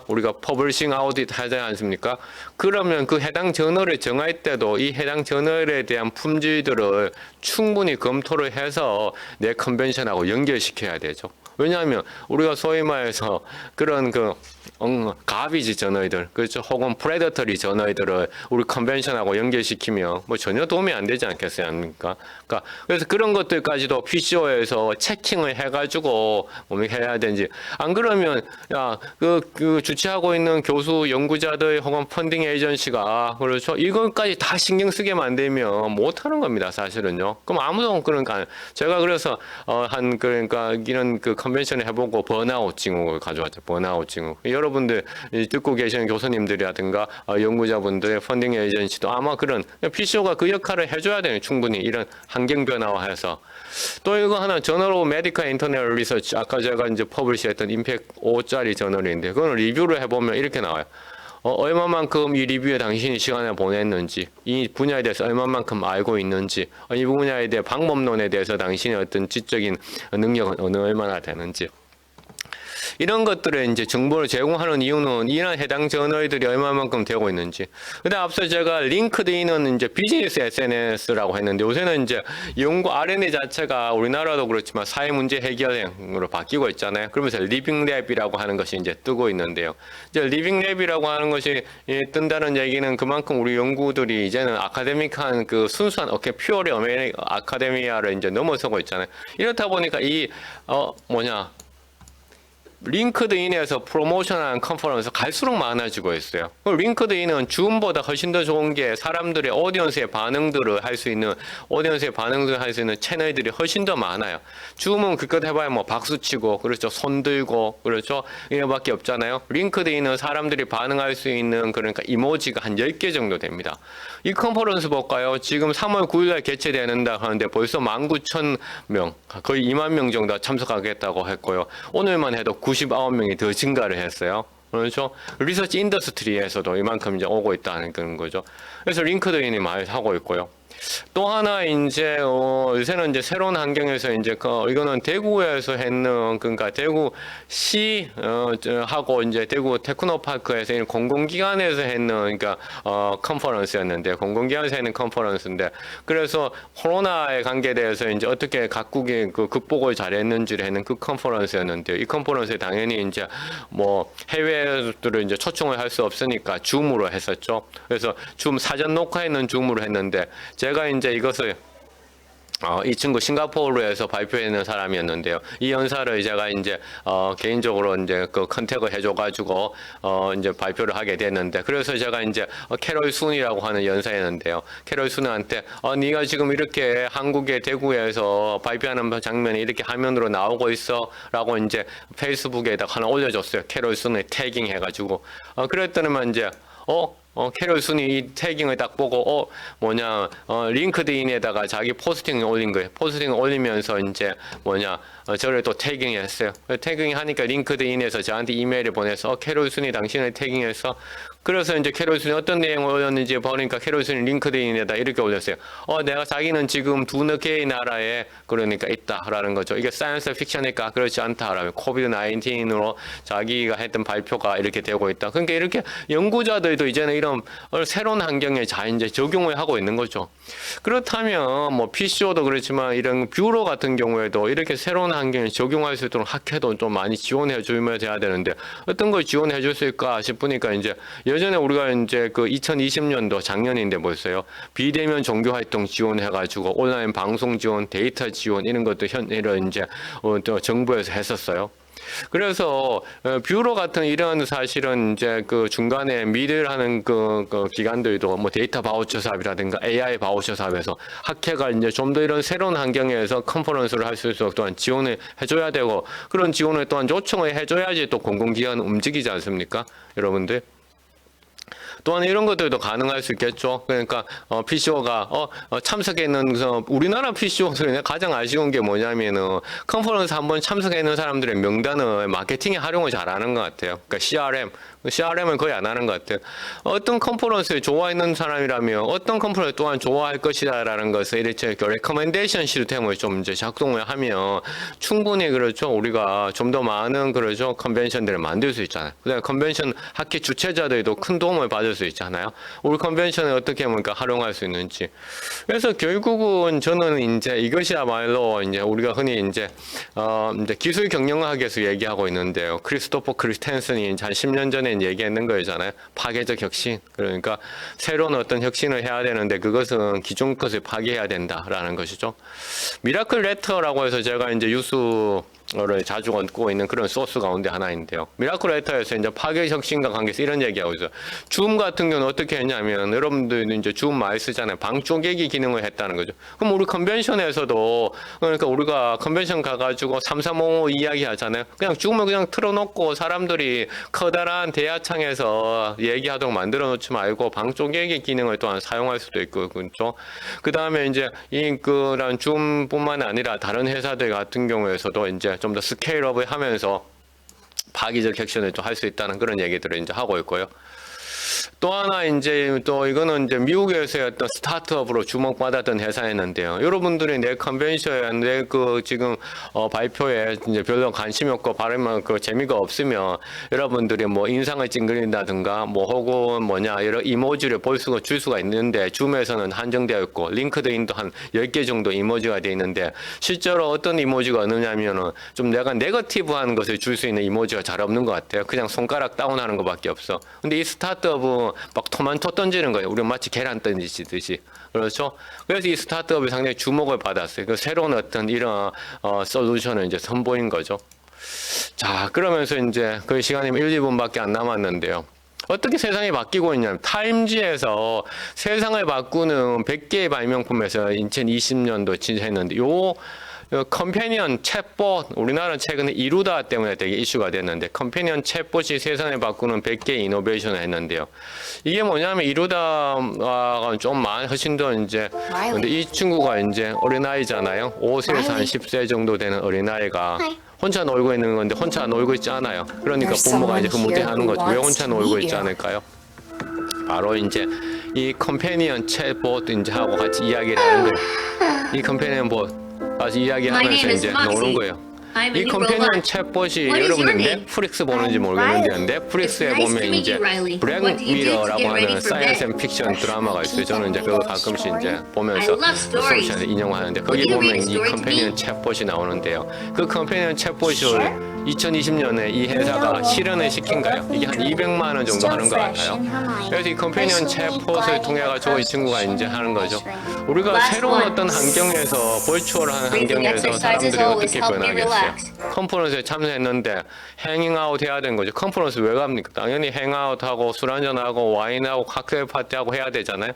우리가 퍼블리싱 아우디트 하지 않습니까? 그러면 그 해당 저널을 정할 때도 이 해당 저널에 대한 품질들을 충분히 검토를 해서 내 컨벤션하고 연결시켜야 되죠. 왜냐하면 우리가 소위 말해서 그런 가비지 저널들, 그렇죠? 혹은 프레더터리 저널들을 우리 컨벤션하고 연결시키면 전혀 도움이 안 되지 않겠습니까? 그래서 그런 것들까지도 PCO에서 체킹을 해가지고 해야 되는지, 안 그러면 그 주최하고 있는 교수 연구자들 혹은 펀딩 에이전시가 그렇죠? 이것까지 다 신경 쓰게 만들면 못 하는 겁니다, 사실은요. 그럼 아무도 그러니까 제가 그래서 그러니까 이런 컨벤션을 해보고 번아웃 징후를 가져왔죠. 번아웃 징후. 여러분들 듣고 계시는 교수님들이라든가 연구자분들, 펀딩 에이전시도 아마 그런 PCO가 그 역할을 해줘야 돼요. 충분히 이런 환경 변화화해서. 또 이거 하나 저널 오브 메디컬 인터넷 리서치 아까 제가 이제 퍼블리시했던 임팩 5짜리 저널인데 그건 리뷰를 해보면 이렇게 나와요. 얼마만큼 이 리뷰에 당신이 시간을 보냈는지, 이 분야에 대해서 얼마만큼 알고 있는지, 이 분야에 대해 방법론에 대해서 당신의 어떤 지적인 능력은 얼마나 되는지. 이런 것들을 이제 정보를 제공하는 이유는 이런 해당 저널들이 얼마만큼 되고 있는지. 그다음 앞서 제가 링크드인은 이제 비즈니스 SNS라고 했는데 요새는 이제 연구 R&D 자체가 우리나라도 그렇지만 사회 문제 해결형으로 바뀌고 있잖아요. 그러면서 리빙랩이라고 하는 것이 이제 뜨고 있는데요. 이제 리빙랩이라고 하는 것이 뜬다는 얘기는 그만큼 우리 연구들이 이제는 아카데믹한 그 순수한 퓨어리 아카데미아를 이제 넘어서고 있잖아요. 이렇다 보니까 링크드인에서 프로모션하는 컨퍼런스 갈수록 많아지고 있어요. 링크드인은 줌보다 훨씬 더 좋은 게 사람들의 오디언스의 반응들을 할 수 있는 채널들이 훨씬 더 많아요. 줌은 그것 해봐야 뭐 박수 치고 그렇죠, 손 들고 그렇죠, 이거밖에 없잖아요. 링크드인은 사람들이 반응할 수 있는 그러니까 이모지가 한 10개 정도 됩니다. 이 컨퍼런스 볼까요? 지금 3월 9일날 개최되는다 하는데 벌써 19,000명, 거의 2만 명 정도 참석하겠다고 했고요. 오늘만 해도 99명이 더 증가를 했어요. 그렇죠? 리서치 인더스트리에서도 이만큼 이제 오고 있다는 그런 거죠. 그래서 링크드인이 많이 하고 있고요. 또 하나 이제 요새는 이제 새로운 환경에서 이제 이거는 대구에서 했는 그러니까 대구시 하고 이제 대구 테크노파크에서 있는 공공기관에서 했는 그러니까 컨퍼런스였는데 공공기관에서 했는 컨퍼런스인데 그래서 코로나의 관계에 대해서 이제 어떻게 각국이 그 극복을 잘했는지를 했는 그 컨퍼런스였는데 이 컨퍼런스에 당연히 이제 뭐 해외들을 이제 초청을 할 수 없으니까 줌으로 했었죠. 그래서 줌 사전 녹화했는 줌으로 했는데 제가 이제 이것을 이 친구 싱가포르에서 발표했는 사람이었는데요. 이 연사를 제가 이제 개인적으로 이제 그 컨택을 해줘가지고 이제 발표를 하게 됐는데 그래서 제가 이제 캐롤 순이라고 하는 연사였는데요. 캐롤 순한테 네가 지금 이렇게 한국의 대구에서 발표하는 장면이 이렇게 화면으로 나오고 있어라고 이제 페이스북에다 하나 올려줬어요. 캐롤 순을 태깅 해가지고 그랬더니만 이제 캐롤 순이 이 태깅을 딱 보고 링크드인에다가 자기 포스팅을 올린 거예요. 포스팅을 올리면서 이제 저를 또 태깅했어요. 태깅 하니까 링크드인에서 저한테 이메일을 보내서 캐롤 순이 당신을 태깅해서 그래서 이제 캐롤 순이 어떤 내용을 올렸는지 보니까 캐롤 순이 링크드인에다 이렇게 올렸어요. 내가 자기는 지금 두 개의 나라에 그러니까 있다라는 거죠. 이게 사이언스 픽션일까? 그렇지 않다라면 코비드 19으로 자기가 했던 발표가 이렇게 되고 있다. 그러니까 이렇게 연구자들도 이제는 이런 새로운 환경에 이제 적용을 하고 있는 거죠. 그렇다면 뭐 PCO도 그렇지만 이런 뷰로 같은 경우에도 이렇게 새로운 환경에 적용할 수 있도록 학회도 좀 많이 지원해 주면 돼야 되는데 어떤 걸 지원해 줄 수 있을까 싶으니까 이제 예전에 우리가 이제 그 2020년도 작년인데 벌써요. 비대면 종교 활동 지원해가지고 온라인 방송 지원, 데이터 지원 이런 것도 현재는 이제 또 정부에서 했었어요. 그래서 뷰로 같은 이런 사실은 이제 그 중간에 미들하는 그 기관들도 뭐 데이터 바우처 사업이라든가 AI 바우처 사업에서 학회가 이제 좀 더 이런 새로운 환경에서 컨퍼런스를 할 수 있도록 또한 지원을 해줘야 되고 그런 지원을 또한 요청을 해줘야지 또 공공기관은 움직이지 않습니까, 여러분들? 또한 이런 것들도 가능할 수 있겠죠. 그러니까 PCO가 참석해 있는 우리나라 PCO들은 가장 아쉬운 게 뭐냐면은 컨퍼런스 한번 참석해 있는 사람들의 명단을 마케팅에 활용을 잘하는 것 같아요. 그러니까 CRM은 거의 안 하는 것 같아요. 어떤 컨퍼런스를 좋아하는 사람이라면 어떤 컨퍼런스 또한 좋아할 것이다라는 것을 이렇게 레커멘데이션 시스템을 좀 이제 작동을 하면 충분히 그렇죠. 우리가 좀 더 많은 그렇죠 컨벤션들을 만들 수 있잖아요. 그다음에 컨벤션 학회 주최자들도 큰 도움을 받을 수 있잖아요. 우리 컨벤션을 어떻게 활용할 수 있는지. 그래서 결국은 저는 이제 이것이야말로 이제 우리가 흔히 이제 기술 경영학에서 얘기하고 있는데요. 크리스토퍼 크리스텐슨이 한 10년 전에 얘기했는 거잖아요. 파괴적 혁신. 그러니까 새로운 어떤 혁신을 해야 되는데 그것은 기존 것을 파괴해야 된다라는 것이죠. 미라클 레터라고 해서 제가 이제 뉴스를 자주 얻고 있는 그런 소스 가운데 하나인데요. 미라클 레터에서 이제 파괴 혁신과 관계해서 이런 얘기하고 있어요. 줌 같은 경우는 어떻게 했냐면 여러분들도 이제 줌 많이 쓰잖아요. 방 쪼개기 기능을 했다는 거죠. 그럼 우리 컨벤션에서도 그러니까 우리가 컨벤션 가가지고 3355 이야기 하잖아요. 그냥 줌을 그냥 틀어놓고 사람들이 커다란 대야창에서 얘기하도록 만들어 놓지 말고 방 쪼개기 기능을 또한 사용할 수도 있고 그렇죠. 그 다음에 이제 그런 줌뿐만 아니라 다른 회사들 같은 경우에서도 이제 좀 더 스케일업을 하면서 파괴적 혁신을 좀 할 수 있다는 그런 얘기들을 이제 하고 있고요. 또 하나 이제 또 이거는 이제 미국에서의 어떤 스타트업으로 주목받았던 회사였는데요. 여러분들이 내 컨벤션에 내 그 지금 발표에 이제 별로 관심이 없고 발음만 그 재미가 없으면 여러분들이 뭐 인상을 찡그린다든가 뭐 혹은 뭐냐 여러 이모지를 볼 수가 줄 수가 있는데 줌에서는 한정되어 있고 링크드인도 한 10개 정도 이모지가 되어 있는데 실제로 어떤 이모지가 없느냐면은 좀 내가 네거티브한 것을 줄 수 있는 이모지가 잘 없는 것 같아요. 그냥 손가락 다운하는 것밖에 없어. 근데 이 스타트업은 막 토마토 던지는 거예요. 우리 마치 계란 던지듯이. 그렇죠? 그래서 이 스타트업이 상당히 주목을 받았어요. 그 새로운 어떤 이런 솔루션을 이제 선보인 거죠. 자, 그러면서 이제 그 시간이 1, 2분밖에 안 남았는데요. 어떻게 세상이 바뀌고 있냐면 타임지에서 세상을 바꾸는 100개의 발명품에서 2020년도 진행했는데 요 컴패니언 챗봇 우리나라 최근에 이루다 때문에 되게 이슈가 됐는데 컴패니언 챗봇이 세상을 바꾸는 100개 이노베이션을 했는데요. 이게 뭐냐면 이루다가 좀 훨씬 더 이제 근데 이 친구가 이제 어린아이잖아요. 5세에서 한 10세 정도 되는 어린아이가 혼자 놀고 있는 건데 혼자 놀고 있지 않아요. 그러니까 부모가 이제 그 문제 하는 거죠. 왜 혼자 놀고 있지 않을까요? 바로 이제 이 컴패니언 챗봇 이제 하고 같이 이야기를 하는 거예요. 이 컴패니언 봇 같이 이야기하면서 이제 노는 거예요. 이 컴패니언 챗봇이 여러분들 넷플릭스 보는지 모르겠는데 넷플릭스에 보면 이제 블랙미러라고 하는 사이언스 앤 픽션 드라마가 있어요. 저는 이제 그거 가끔씩 이제 보면서 소셜에 인용하는데 거기 보면 이 컴패니언 챗봇이 나오는데요. 그 컴패니언 챗봇을 2020년에 이 회사가 실현을 시킨가요? 이게 한 200만 원 정도 하는 것 같아요. 그래서 이 컴패니언 챗봇을 통해 가지고 이 친구가 이제 하는 거죠. 우리가 새로운 어떤 환경에서 버추얼한 환경에서 사람들이 어떻게 변하겠어요? 컨퍼런스에 참여했는데 행잉아웃 해야 되는 거죠. 컨퍼런스 왜 갑니까? 당연히 행아웃하고 술 한잔하고 와인하고 칵테일 파티하고 해야 되잖아요.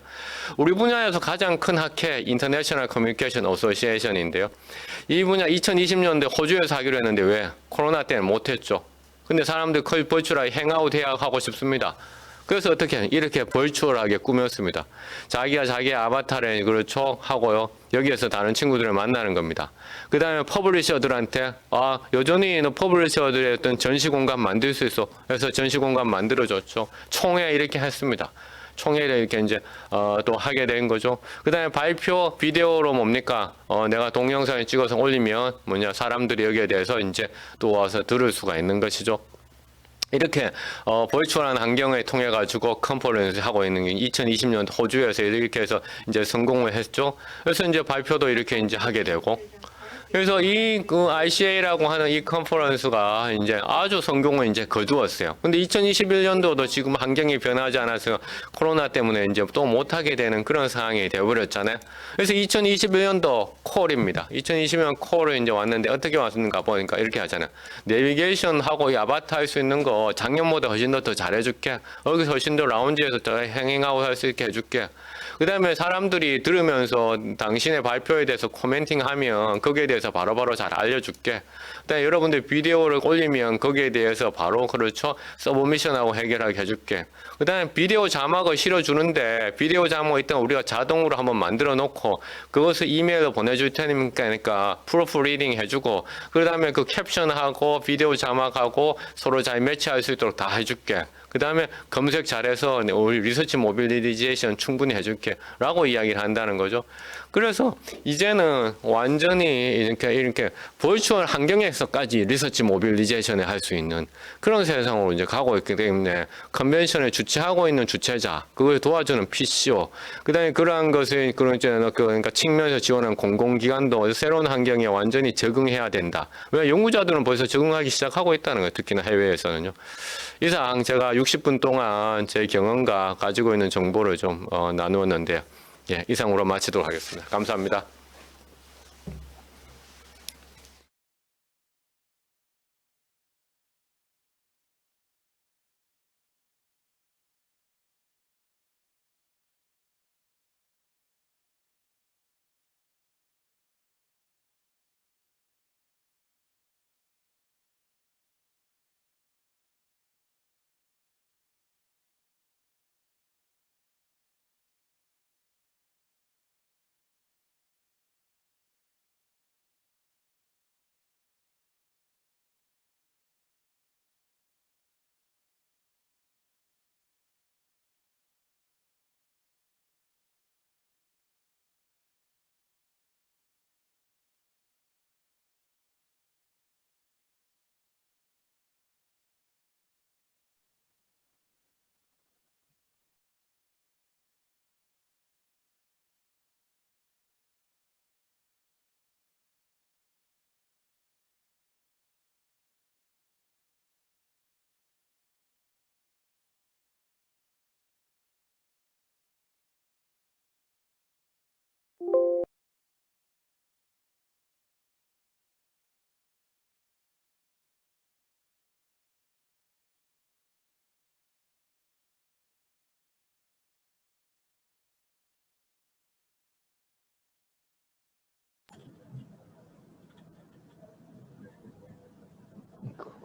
우리 분야에서 가장 큰 학회 인터내셔널 커뮤니케이션 어소시에이션인데요. 이 분야 2020년대 호주에서 하기로 했는데 왜? 코로나 때문에 못했죠. 근데 사람들 거의 버추얼하게 행아웃 해야 하고 싶습니다. 그래서 어떻게 이렇게 벌추얼하게 꾸몄습니다. 자기가 자기의 아바타를 그렇죠 하고요. 여기에서 다른 친구들을 만나는 겁니다. 그 다음에 퍼블리셔들한테 여전히 퍼블리셔들의 어떤 전시 공간 만들 수 있어. 그래서 전시 공간 만들어줬죠. 총회 이렇게 했습니다. 총회를 이렇게 이제 또 하게 된 거죠. 그 다음에 발표 비디오로 뭡니까? 내가 동영상을 찍어서 올리면 사람들이 여기에 대해서 이제 또 와서 들을 수가 있는 것이죠. 이렇게 버추얼한 환경을 통해 가지고 컨퍼런스 하고 있는 게 2020년 호주에서 이렇게 해서 이제 성공을 했죠. 그래서 이제 발표도 이렇게 이제 하게 되고. 그래서 이 그 ICA라고 하는 이 컨퍼런스가 이제 아주 성공을 이제 거두었어요. 근데 2021년도도 지금 환경이 변하지 않아서 코로나 때문에 이제 또 못하게 되는 그런 상황이 되어버렸잖아요. 그래서 2021년도 콜입니다. 2020년 콜을 이제 왔는데 어떻게 왔는가 보니까 이렇게 하잖아요. 내비게이션 하고 이 아바타 할 수 있는 거 작년보다 훨씬 더 잘해줄게. 여기서 훨씬 더 라운지에서 더 행잉아웃 할 수 있게 해줄게. 그 다음에 사람들이 들으면서 당신의 발표에 대해서 코멘팅하면 거기에 대해서 바로바로 잘 알려줄게. 그다음에 여러분들 비디오를 올리면 거기에 대해서 바로 그렇죠 서브미션하고 해결하게 해줄게. 그 다음에 비디오 자막을 실어주는데 비디오 자막 일단 우리가 자동으로 한번 만들어 놓고 그것을 이메일로 보내줄 테니까 프로프 리딩 해주고 그 다음에 그 캡션하고 비디오 자막하고 서로 잘 매치할 수 있도록 다 해줄게. 그 다음에 검색 잘해서 우리 리서치 모빌리제이션 충분히 해줄게 라고 이야기를 한다는 거죠. 그래서 이제는 완전히 이렇게 버추얼 환경에서까지 리서치 모빌리제이션을 할 수 있는 그런 세상으로 이제 가고 있기 때문에 컨벤션을 주최하고 있는 주최자, 그걸 도와주는 PCO, 그 다음에 그러한 것을 그러니까 측면에서 지원하는 공공기관도 새로운 환경에 완전히 적응해야 된다. 왜 연구자들은 벌써 적응하기 시작하고 있다는 거예요. 특히나 해외에서는요. 이상 제가 60분 동안 제 경험과 가지고 있는 정보를 좀 나누었는데요. 예, 이상으로 마치도록 하겠습니다. 감사합니다.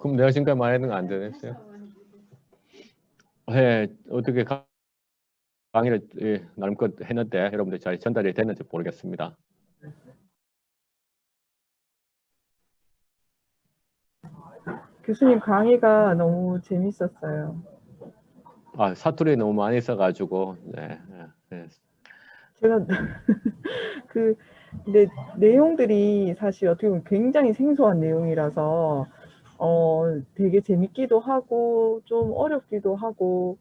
그럼 내가 지금까지 말했는 거 안 되겠어요? 네, 어떻게 강의를 나름껏 했는데 여러분들 잘 전달이 됐는지 모르겠습니다. 교수님 강의가 너무 재밌었어요. 아, 사투리 너무 많이 써가지고 네, 네. 제가 그 내용들이 사실 어떻게 보면 굉장히 생소한 내용이라서 되게 재밌기도 하고 좀 어렵기도 하고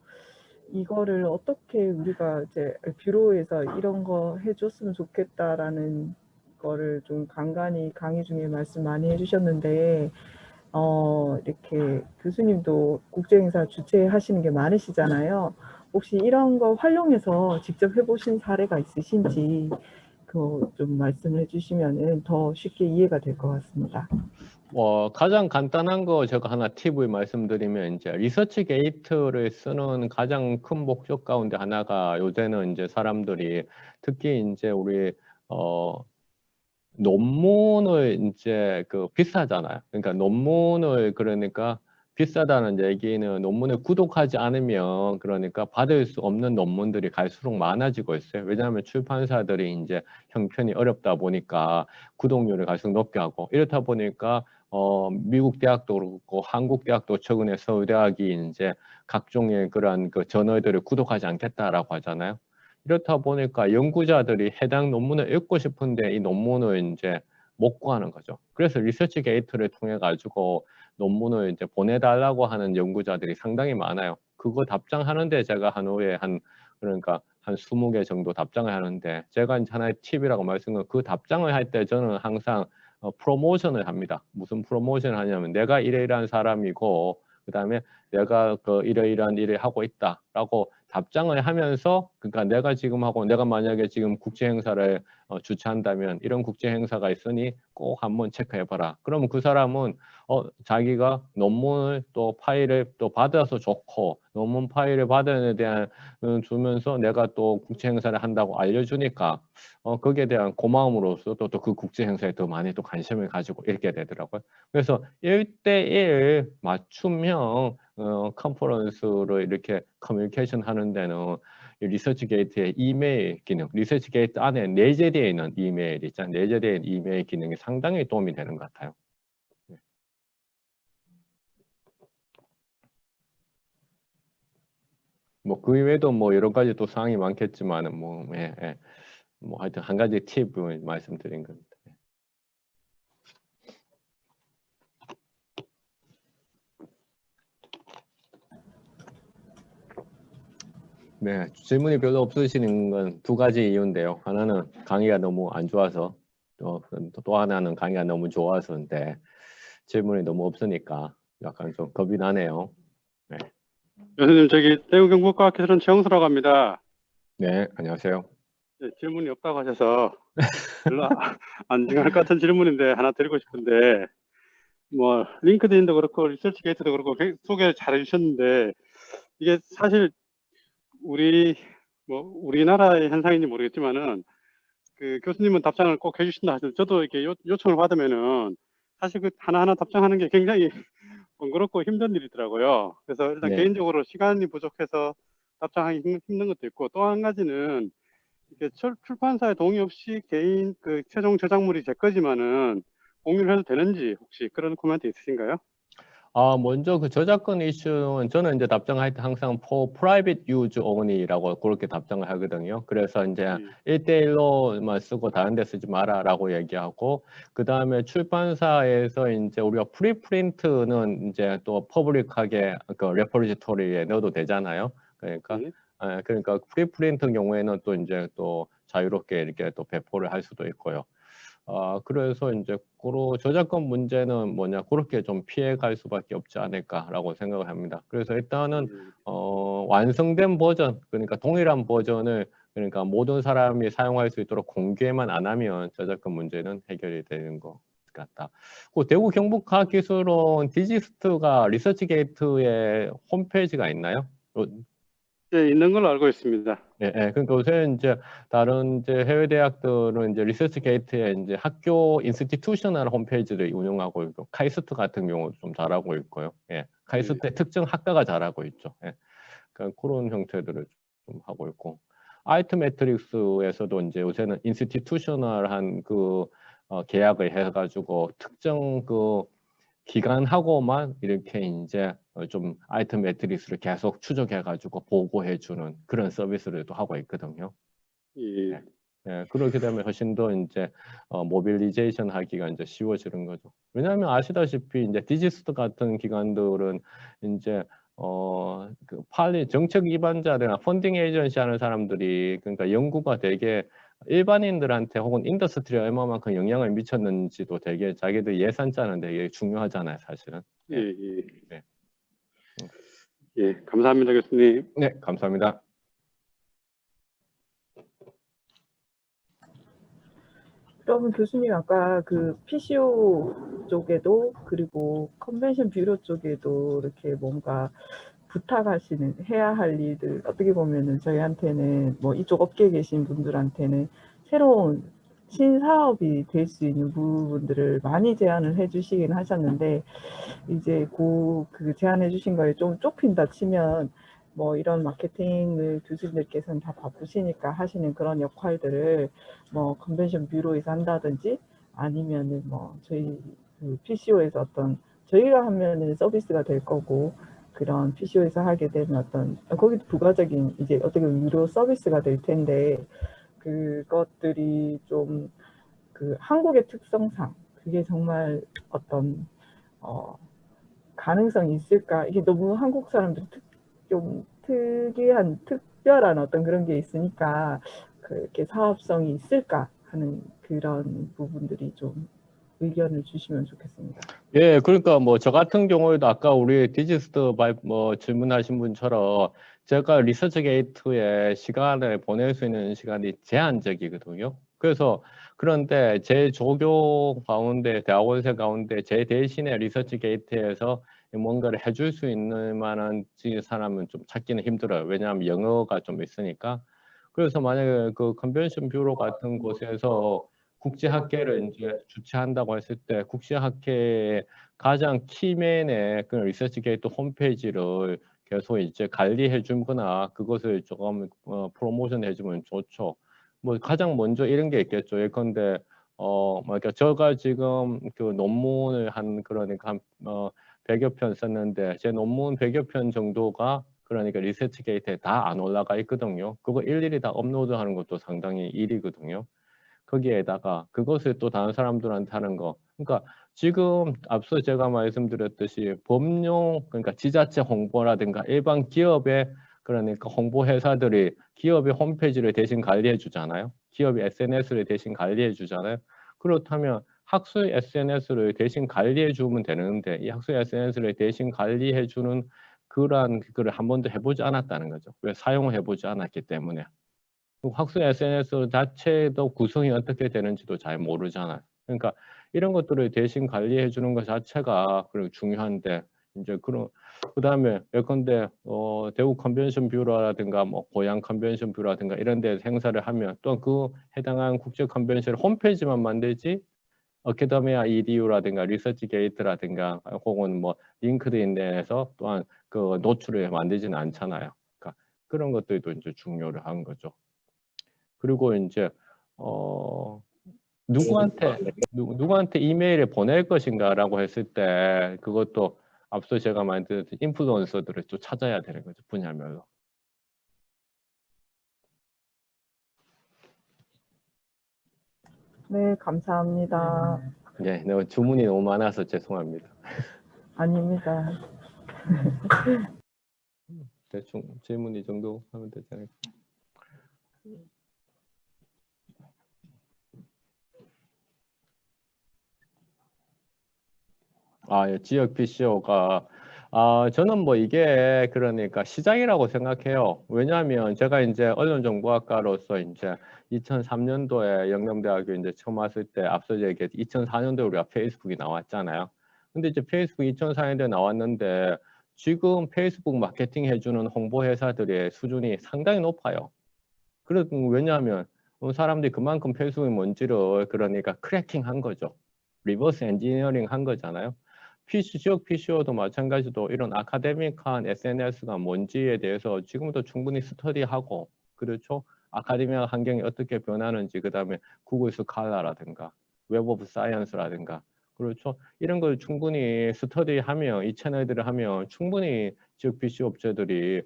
이거를 어떻게 우리가 이제 뷰로에서 이런 거 해줬으면 좋겠다라는 거를 좀 간간히 강의 중에 말씀 많이 해주셨는데 이렇게 교수님도 국제행사 주최하시는 게 많으시잖아요. 혹시 이런 거 활용해서 직접 해보신 사례가 있으신지 그거 좀 말씀을 해주시면은 더 쉽게 이해가 될 것 같습니다. 가장 간단한 거 제가 하나 팁을 말씀드리면 이제 리서치 게이트를 쓰는 가장 큰 목적 가운데 하나가 요새는 이제 사람들이 특히 이제 우리 논문을 이제 비싸잖아요. 그러니까 논문을 그러니까 비싸다는 얘기는 논문을 구독하지 않으면 그러니까 받을 수 없는 논문들이 갈수록 많아지고 있어요. 왜냐하면 출판사들이 이제 형편이 어렵다 보니까 구독료를 갈수록 높게 하고 이렇다 보니까 미국 대학도 그렇고 한국 대학도 최근에 서울대학이 이제 각종의 그러한 저널들을 구독하지 않겠다라고 하잖아요. 이렇다 보니까 연구자들이 해당 논문을 읽고 싶은데 이 논문을 이제 못 구하는 거죠. 그래서 리서치 게이트를 통해 가지고 논문을 이제 보내달라고 하는 연구자들이 상당히 많아요. 그거 답장하는데 제가 그러니까 한 20개 정도 답장을 하는데 제가 이제 하나의 팁이라고 말씀드린 그 답장을 할 때 저는 항상 프로모션을 합니다. 무슨 프로모션을 하냐면 내가 이러이러한 사람이고 그다음에 내가 이러이러한 일을 하고 있다라고 답장을 하면서 그러니까 내가 만약에 지금 국제 행사를 주최한다면 이런 국제 행사가 있으니 꼭 한번 체크해봐라. 그러면 그 사람은 자기가 논문을 또 파일을 또 받아서 좋고 논문 파일을 받은 데 대한 주면서 내가 또 국제 행사를 한다고 알려주니까 거기에 대한 고마움으로써 또 그 국제 행사에 더 많이 또 관심을 가지고 읽게 되더라고요. 그래서 1대1 맞춤형 컨퍼런스로 이렇게 커뮤니케이션 하는 데는 리서치 게이트의 이메일 기능, 리서치 게이트 안에 내재되어 있는 이메일 있잖아요. 내재되어 있는 이메일 기능이 상당히 도움이 되는 것 같아요. 네. 그 외에도 여러 가지 또 사항이 많겠지만은 하여튼 한 가지 팁을 말씀드린 겁니다. 네, 질문이 별로 없으시는 건 두 가지 이유인데요. 하나는 강의가 너무 안 좋아서 또 하나는 강의가 너무 좋아서인데 질문이 너무 없으니까 약간 좀 겁이 나네요. 네, 교수님, 저기 대구경북과학회의원 최영수라고 합니다. 네, 안녕하세요. 네, 질문이 없다고 하셔서 별로 안 중요할 것 같은 질문인데 하나 드리고 싶은데 링크드인도 그렇고 리서치 게이트도 그렇고 소개 잘 해주셨는데 이게 사실 우리나라의 현상인지 모르겠지만은 그 교수님은 답장을 꼭 해주신다 하셔서 저도 이렇게 요청을 받으면은 사실 그 하나하나 답장하는 게 굉장히 번거롭고 힘든 일이더라고요. 그래서 일단 네. 개인적으로 시간이 부족해서 답장하기 힘든 것도 있고 또 한 가지는 이게 출판사의 동의 없이 개인 그 최종 저작물이 제 거지만은 공유를 해도 되는지 혹시 그런 코멘트 있으신가요? 먼저 그 저작권 이슈는 저는 이제 답장할 때 항상 for private use only라고 그렇게 답장을 하거든요. 그래서 이제 1대1로만 쓰고 다른 데 쓰지 마라라고 얘기하고 그 다음에 출판사에서 이제 우리가 프리프린트는 이제 또 퍼블릭하게 그 레포지토리에 넣어도 되잖아요. 그러니까 그러니까 프리프린트 경우에는 또 이제 또 자유롭게 이렇게 또 배포를 할 수도 있고요. 그래서 이제 저작권 문제는 그렇게 좀 피해갈 수밖에 없지 않을까라고 생각을 합니다. 그래서 일단은 완성된 버전, 그러니까 동일한 버전을 그러니까 모든 사람이 사용할 수 있도록 공개만 안 하면 저작권 문제는 해결이 되는 것 같다. 그 대구 경북과학기술원 디지스트가 리서치게이트에 홈페이지가 있나요? 예, 있는 걸로 알고 있습니다. 예, 예. 그러니까 요새 이제 다른 이제 해외 대학들은 이제 리서치 게이트에 이제 학교 인스티튜셔널 홈페이지를 운영하고 있고, 카이스트 같은 경우도 좀 잘하고 있고요. 예. 카이스트의 특정 학과가 잘하고 있죠. 예. 그러니까 그런 형태들을 좀 하고 있고, 아이트 매트릭스에서도 이제 요새는 인스티튜셔널한 그 계약을 해가지고 특정 그 기간하고만 이렇게 이제 좀 아이템 매트리스를 계속 추적해가지고 보고해주는 그런 서비스를 또 하고 있거든요. 예. 네. 예, 그렇게 되면 훨씬 더 이제 모빌리제이션 하기가 이제 쉬워지는 거죠. 왜냐하면 아시다시피 이제 디지스트 같은 기관들은 이제 그 정책 위반자들이나 펀딩 에이전시 하는 사람들이 그러니까 연구가 되게 일반인들한테 혹은 인더스트리에 얼마만큼 영향을 미쳤는지도 되게 자기들 예산 짜는 되게 중요하잖아요, 사실은. 예, 예. 네. 예, 감사합니다, 교수님. 네, 감사합니다. 그러면 교수님 아까 그 PCO 쪽에도 그리고 컨벤션 뷰로 쪽에도 이렇게 뭔가 해야 할 일들 어떻게 보면은 저희한테는 뭐 이쪽 업계에 계신 분들한테는 새로운 신사업이 될 수 있는 부분들을 많이 제안을 해주시긴 하셨는데 이제 그 제안해 주신 거에 좀 좁힌다 치면 뭐 이런 마케팅을 교수님들께서는 다 바쁘시니까 하시는 그런 역할들을 뭐 컨벤션 뷰로에서 한다든지 아니면은 뭐 저희 그 PCO에서 어떤 저희가 하면은 서비스가 될 거고 그런 PCO에서 하게 되면 어떤 거기도 부가적인 이제 어떻게 보면 유료 서비스가 될 텐데 그것들이 좀 그 한국의 특성상 그게 정말 어떤 가능성이 있을까? 이게 너무 한국 사람들 좀 특별한 어떤 그런 게 있으니까 그렇게 사업성이 있을까 하는 그런 부분들이 좀 의견을 주시면 좋겠습니다. 예, 그러니까 뭐 저 같은 경우에도 아까 우리 디지스트 뭐 질문하신 분처럼 제가 리서치 게이트에 시간을 보낼 수 있는 시간이 제한적이거든요. 그래서 그런데 제 조교 가운데 대학원생 가운데 제 대신에 리서치 게이트에서 뭔가를 해줄 수 있는 만한 사람은 좀 찾기는 힘들어요. 왜냐하면 영어가 좀 있으니까. 그래서 만약에 그 컨벤션 뷰로 같은 곳에서 국제학회를 이제 주최한다고 했을 때 국제학회의 가장 키맨의 그 리서치 게이트 홈페이지를 계속 이제 관리해 주거나 그것을 조금 프로모션 해주면 좋죠. 뭐 가장 먼저 이런 게 있겠죠. 예컨대 그러니까 제가 지금 그 논문을 그러니까 한 100여 편 썼는데 제 논문 100여 편 정도가 그러니까 리서치 게이트에 다 안 올라가 있거든요. 그거 일일이 다 업로드하는 것도 상당히 일이거든요. 거기에다가 그것을 또 다른 사람들한테 하는 거. 그러니까 지금 앞서 제가 말씀드렸듯이 법령 그러니까 지자체 홍보라든가 일반 기업의 그러니까 홍보 회사들이 기업의 홈페이지를 대신 관리해 주잖아요. 기업이 SNS를 대신 관리해 주잖아요. 그렇다면 학술 SNS를 대신 관리해 주면 되는데 이 학술 SNS를 대신 관리해 주는 그러한 그걸 한 번도 해보지 않았다는 거죠. 왜 사용을 해보지 않았기 때문에. 학술 SNS 자체도 구성이 어떻게 되는지도 잘 모르잖아요. 그러니까 이런 것들을 대신 관리해 주는 것 자체가 그리고 중요한데 이제 그다음에 예컨대 대구 컨벤션 뷰로라든가 뭐 고양 컨벤션 뷰로라든가 이런 데 행사를 하면 또 그 해당한 국제 컨벤션 홈페이지만 만들지 어카데미아 EDU라든가 리서치 게이트라든가 혹은 뭐 링크드인 내에서 또한 그 노출을 만들지는 않잖아요. 그러니까 그런 것들도 이제 중요를 한 거죠. 그리고 이제 누구한테 이메일을 보낼 것인가라고 했을 때 그것도 앞서 제가 말씀드렸듯이 인플루언서들을 또 찾아야 되는 거죠. 분야별로. 네, 감사합니다. 네, 내가 주문이 너무 많아서 죄송합니다. 아닙니다. 대충 질문 이 정도 하면 되지 않을까? 예, 지역 PCO가 저는 뭐 이게 그러니까 시작이라고 생각해요. 왜냐하면 제가 이제 언론정보학과로서 이제 2003년도에 영남대학교 이제 처음 왔을 때 앞서 얘기했 2004년도에 우리가 페이스북이 나왔잖아요. 근데 이제 페이스북 2004년도에 나왔는데 지금 페이스북 마케팅 해주는 홍보 회사들의 수준이 상당히 높아요. 왜냐하면 사람들이 그만큼 페이스북이 뭔지를 그러니까 크래킹 한 거죠. 리버스 엔지니어링 한 거잖아요. 지역 PCO도 마찬가지로 이런 아카데믹한 SNS가 뭔지에 대해서 지금도 충분히 스터디하고, 그렇죠? 아카데미아 환경이 어떻게 변하는지, 그 다음에 구글 스칼라라든가 웹 오브 사이언스라든가, 그렇죠? 이런 걸 충분히 스터디하면, 이 채널들을 하면 충분히 지역 PC 업체들이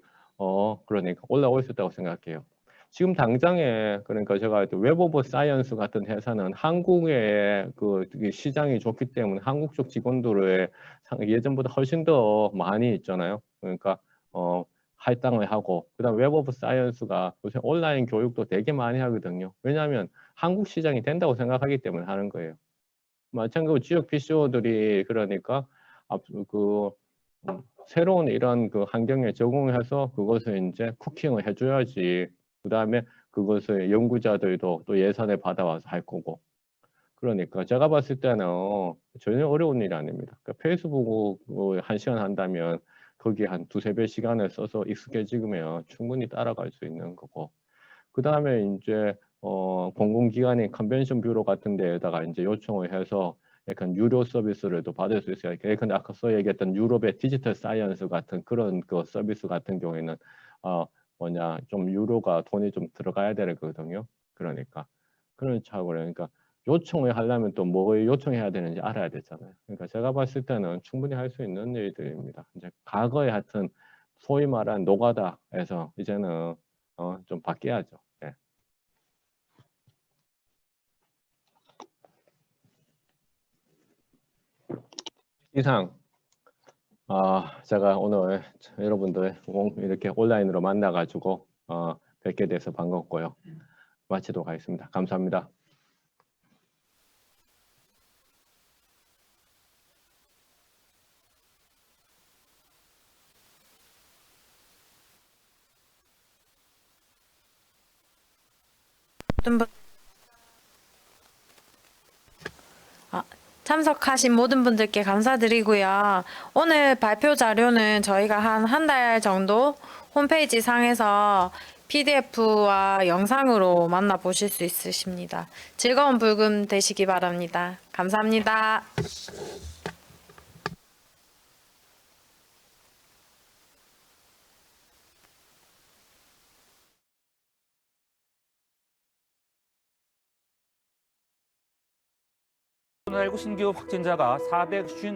그러니까 올라올 수 있다고 생각해요. 지금 당장에 그러니까 제가 웹 오브 사이언스 같은 회사는 한국의 그 시장이 좋기 때문에 한국 쪽 직원들을 예전보다 훨씬 더 많이 있잖아요. 그러니까 할당을 하고, 그다음 웹 오브 사이언스가 요새 온라인 교육도 되게 많이 하거든요. 왜냐하면 한국 시장이 된다고 생각하기 때문에 하는 거예요. 마찬가지로 지역 PCO들이 그러니까 그 새로운 이런 그 환경에 적응해서 그것을 이제 쿠킹을 해줘야지. 그 다음에 그것을 연구자들도 또 예산을 받아와서 할 거고. 그러니까 제가 봤을 때는 전혀 어려운 일이 아닙니다. 그러니까 페이스북 1시간 한다면 거기에 한 두세 배 시간을 써서 익숙해지면 충분히 따라갈 수 있는 거고. 그 다음에 이제 공공기관인 컨벤션 뷰로 같은 데에다가 이제 요청을 해서 약간 유료 서비스를 또 받을 수 있어요. 근데 아까 얘기했던 유럽의 디지털 사이언스 같은 그런 그 서비스 같은 경우에는 좀 유료가 돈이 좀 들어가야 되거든요. 그러니까 그런 차고 그러니까 요청을 하려면 또 뭘 요청해야 되는지 알아야 되잖아요. 그러니까 제가 봤을 때는 충분히 할 수 있는 일들입니다. 이제 과거에 하여튼 소위 말한 노가다에서 이제는 좀 바뀌어야죠. 예. 이상 제가 오늘 여러분들 이렇게 온라인으로 만나가지고 뵙게 돼서 반갑고요. 마치도록 하겠습니다. 감사합니다. 모든 분- 참석하신 모든 분들께 감사드리고요. 오늘 발표 자료는 저희가 한 달 정도 홈페이지 상에서 PDF와 영상으로 만나보실 수 있으십니다. 즐거운 불금 되시기 바랍니다. 감사합니다. 코로나19 신규 확진자가 450